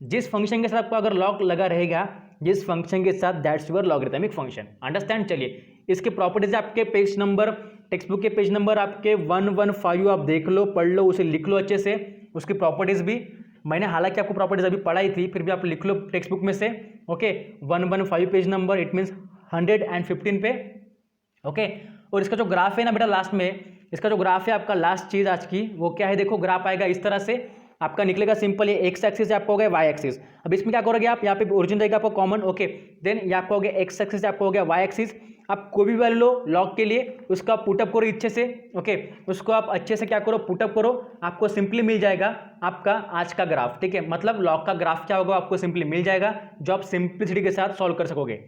जिस फंक्शन के साथ आपको अगर लॉग लगा रहेगा, जिस फंक्शन के साथ, that's your logarithmic function. Understand? चलिए इसके प्रॉपर्टीज आपके पेज नंबर, टेक्स्ट बुक के पेज नंबर आपके 115 आप देख लो, पढ़ लो, उसे लिख लो अच्छे से। उसकी प्रॉपर्टीज भी मैंने हालांकि आपको प्रॉपर्टीज अभी पढ़ाई थी, फिर भी आप लिख लो टेक्स्ट बुक में से, okay. 115 page number, it means 115 पे, ओके। और इसका जो ग्राफ है ना बेटा लास्ट में, इसका जो ग्राफ है आपका लास्ट चीज आज की वो क्या है? देखो ग्राफ आएगा इस तरह से, आपका निकलेगा सिंपल ये एक्स एक्सिस आपका हो गया वाई एक्सिस। अब इसमें क्या करोगे आप? यहाँ पे ओरिजिन रहेगा आपको कॉमन, ओके। देन ये आपका हो गया एक्स एक्सिस, आपका हो गया वाई एक्सिस। आप कोई भी वैल्यू लो लॉग के लिए, उसका पुटअप करो अच्छे से, ओके। उसको आप अच्छे से क्या करो? पुटअप करो, आपको सिंपली मिल जाएगा आपका आज का ग्राफ, ठीक है। मतलब लॉग का ग्राफ क्या होगा आपको सिंपली मिल जाएगा, जो आप सिंपलिसिटी के साथ सॉल्व कर सकोगे।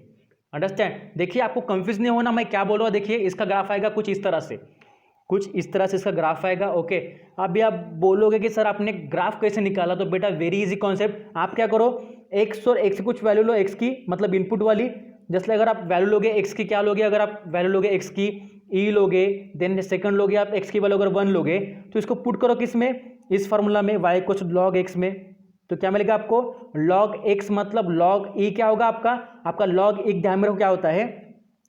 अंडरस्टैंड? देखिए आपको कंफ्यूज नहीं होना मैं क्या बोल रहा हूँ। देखिए इसका ग्राफ आएगा कुछ इस तरह से, कुछ इस तरह से इसका ग्राफ आएगा, ओके। अभी आप बोलोगे कि सर आपने ग्राफ कैसे निकाला, तो बेटा वेरी इजी कॉन्सेप्ट। आप क्या करो? एक्स और एक्स की कुछ वैल्यू लो, एक्स की मतलब इनपुट वाली। जैसे अगर आप वैल्यू लोगे एक्स की, क्या लोगे? अगर आप वैल्यू लोगे एक्स की ई लोगे, देन सेकंड लोगे आप एक्स की वैल्यू अगर 1 लोगे, तो इसको पुट करो किस में? इस फार्मूला में, वाई को लॉग एक्स में। तो क्या मिलेगा आपको? लॉग एक्स मतलब लॉग ई क्या होगा आपका लॉग ई। ध्यान में रखो क्या होता है,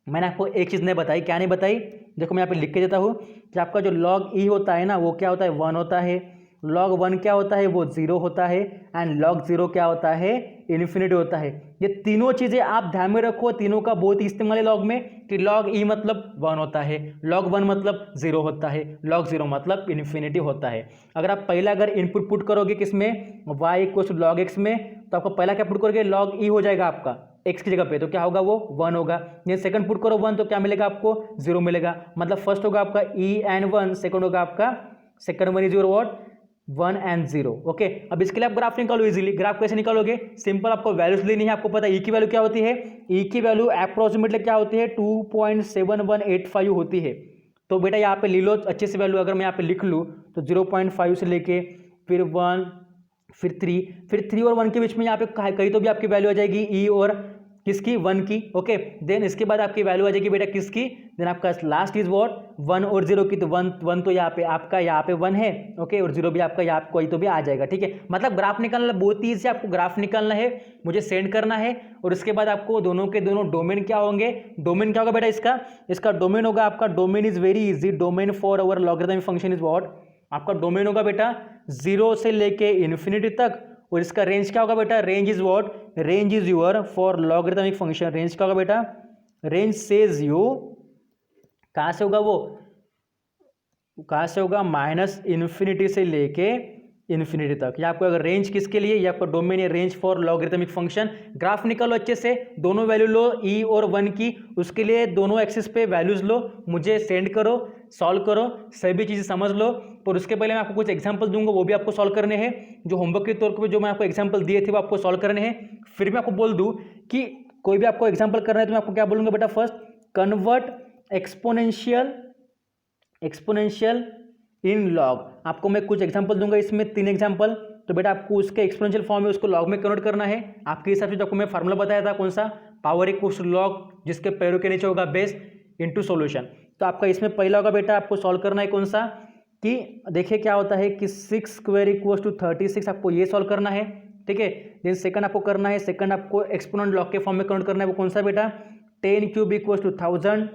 मैंने आपको एक चीज़ नहीं बताई। क्या नहीं बताई? देखो मैं यहाँ पे लिख के देता हूँ कि आपका जो लॉग ई होता है ना वो क्या होता है? 1 होता है। लॉग 1 क्या होता है? वो 0 होता है। एंड लॉग 0 क्या होता है? इन्फिनिटी होता है। ये तीनों चीज़ें आप ध्यान में रखो, तीनों का बहुत इस्तेमाल है लॉग में कि लॉग ई मतलब 1 होता है, लॉग 1 मतलब 0 होता है, लॉग 0 मतलब इन्फिनिटी होता है। अगर आप पहला अगर इनपुट पुट करोगे किसमें? y equals to log x में, तो आपको पहला क्या पुट करोगे? लॉग ई हो जाएगा आपका x की जगह पे, तो क्या होगा? वो 1 होगा। ये सेकंड पुट करो 1, तो क्या मिलेगा आपको? 0 मिलेगा। मतलब फर्स्ट होगा आपका e एंड 1, सेकंड होगा आपका second 1 is your what? 1 and 0। Okay, अब इसके लिए आप ग्राफ निकालो इजीली। ग्राफ कैसे निकालोगे? सिंपल, आपको वैल्यूज लेनी है। आपको पता है ई की वैल्यू क्या होती है? ई की वैल्यू अप्रोक्सीमेटली क्या होती है? 2.7185 होती है। तो बेटा यहाँ पे ले लो अच्छे से वैल्यू। अगर मैं यहाँ पे लिख लूँ तो 0.5 से लेके फिर 1 फिर 3 और 1 के बीच में यहाँ पे कहीं तो भी आपकी वैल्यू आ जाएगी ई और किसकी? 1 की। ओके, देन इसके बाद आपकी वैल्यू आ जाएगी बेटा किसकी? देन आपका लास्ट इज व्हाट? 1 और 0 की। तो 1 तो यहाँ पे आपका यहाँ पे 1 है। ओके, और 0 भी आपका यहाँ कोई तो भी आ जाएगा। ठीक है, मतलब ग्राफ निकालना बहुत ईजी है। आपको ग्राफ निकालना है, मुझे सेंड करना है, और उसके बाद आपको दोनों के दोनों डोमेन क्या होंगे? डोमेन क्या होगा बेटा? इसका डोमेन होगा आपका, domain is very easy. Domain for our logarithmic function is what? आपका डोमेन होगा बेटा 0 से लेके इन्फिनिटी तक, और इसका रेंज क्या होगा बेटा? Range is what? Range is your for logarithmic function. Range क्या होगा बेटा? रेंज सेज यू, कहां से होगा वो? कहां से होगा? माइनस इन्फिनिटी से लेके इन्फिनिटी तक। ये आपको अगर रेंज किसके लिए? ये आपका डोमेन है, range for logarithmic function. Graph निकालो अच्छे से, दोनों वैल्यू लो ई और 1 की। उसके लिए दोनों एक्सिस पे वैल्यूज लो, मुझे सेंड करो, सॉल्व करो, सभी चीजें समझ लो। पर उसके पहले मैं आपको कुछ एग्जांपल दूंगा, वो भी आपको सॉल्व करने हैं। जो होमवर्क के तौर पर जो मैं आपको एग्जांपल दिए थे वो आपको सॉल्व करने हैं। फिर मैं आपको बोल दूं कि कोई भी आपको एग्जांपल करना है तो मैं आपको क्या बोलूंगा बेटा? फर्स्ट, कन्वर्ट एक्सपोनेंशियल इन लॉग। आपको मैं कुछ एग्जांपल दूंगा, इसमें 3 एग्जांपल। तो बेटा आपको उसके एक्सपोनेंशियल फॉर्म में उसको लॉग में कन्वर्ट करना है। आपके हिसाब से जो आपको मैं फार्मूला बताया था, कौन सा? पावर इक्वल्स टू लॉग, जिसके पैरों के नीचे होगा बेस, इनटू सॉल्यूशन। तो आपका इसमें पहला होगा बेटा, आपको सॉल्व करना है कौन सा? कि देखिए क्या होता है कि 6 स्क्वायर इक्वल्स टू 36, आपको ये सॉल्व करना है। ठीक है, देन सेकंड आपको करना है, सेकंड आपको एक्सपोनेंट लॉग के फॉर्म में कन्वर्ट करना है। वो कौन सा बेटा? 10 क्यूब इक्वल्स टू 1000।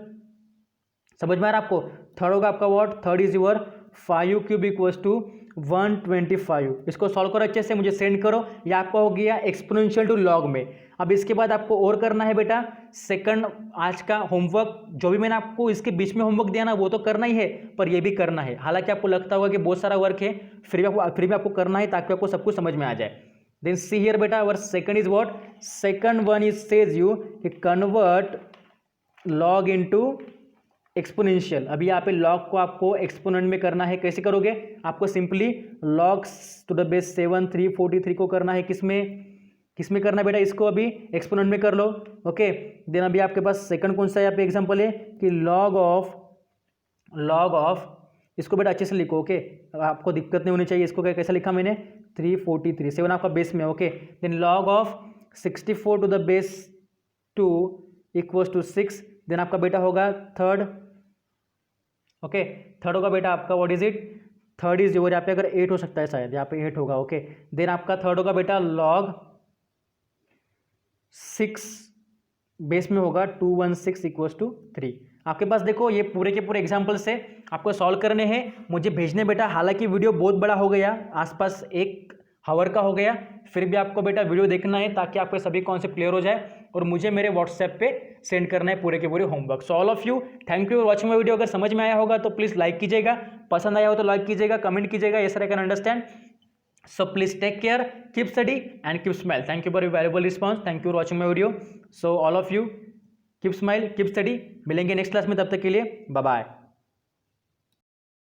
समझ में आ रहा है आपको? थर्ड होगा आपका what? Third is your 5 cube equals to 125। इसको सॉल्व करो अच्छे से, मुझे सेंड करो। ये आपका हो गया एक्सपोनेंशियल टू लॉग में। अब इसके बाद आपको और करना है बेटा सेकंड आज का होमवर्क। जो भी मैंने आपको इसके बीच में होमवर्क दिया ना, वो तो करना ही है, पर ये भी करना है। हालांकि आपको लगता होगा कि बहुत सारा वर्क है, फिर भी आपको करना है, ताकि आपको सब कुछ समझ में आ जाए। देन सी हियर बेटा, अवर second is what? Second one is says you convert log into exponential. अभी यहाँ पे लॉग को आपको एक्सपोनेंट में करना है। कैसे करोगे? आपको simply log to the base 7343 को करना है। किसमें करना है बेटा? इसको अभी एक्सपोनेंट में कर लो। ओके, देन अभी आपके पास सेकंड कौन सा यहाँ पे एग्जांपल है कि लॉग ऑफ इसको बेटा अच्छे से लिखो। ओके, आपको दिक्कत नहीं होनी चाहिए। इसको कैसे लिखा मैंने? 343, 7 आपका बेस में। Okay, then log of 64 to the base 2 equals to 6। Then आपका बेटा होगा थर्ड। ओके, थर्ड होगा बेटा आपका what is it? Third is your, यहाँ पे अगर 8 हो सकता है शायद, यहाँ पे 8 होगा। ओके, देन आपका थर्ड होगा बेटा लॉग 6 बेस में होगा 216 इक्वल्स टू 3। आपके पास देखो ये पूरे के पूरे एग्जाम्पल से आपको सॉल्व करने हैं, मुझे भेजने बेटा। हालांकि वीडियो बहुत बड़ा हो गया, आसपास 1 आवर का हो गया, फिर भी आपको बेटा वीडियो देखना है ताकि आपके सभी कॉन्सेप्ट क्लियर हो जाए, और मुझे मेरे व्हाट्सएप पे सेंड करना है पूरे के पूरे homework. So all of you, thank you for watching my video. अगर समझ में आया होगा तो प्लीज़ लाइक कीजिएगा, पसंद आया हो तो लाइक कीजिएगा, कमेंट कीजिएगा, ये सारा can understand. So please take care, keep study and keep smile. Thank you for your valuable response. Thank you for watching my video. So all of you keep smile, keep study. मिलेंगे नेक्स्ट क्लास में, तब तक के लिए बाय बाय।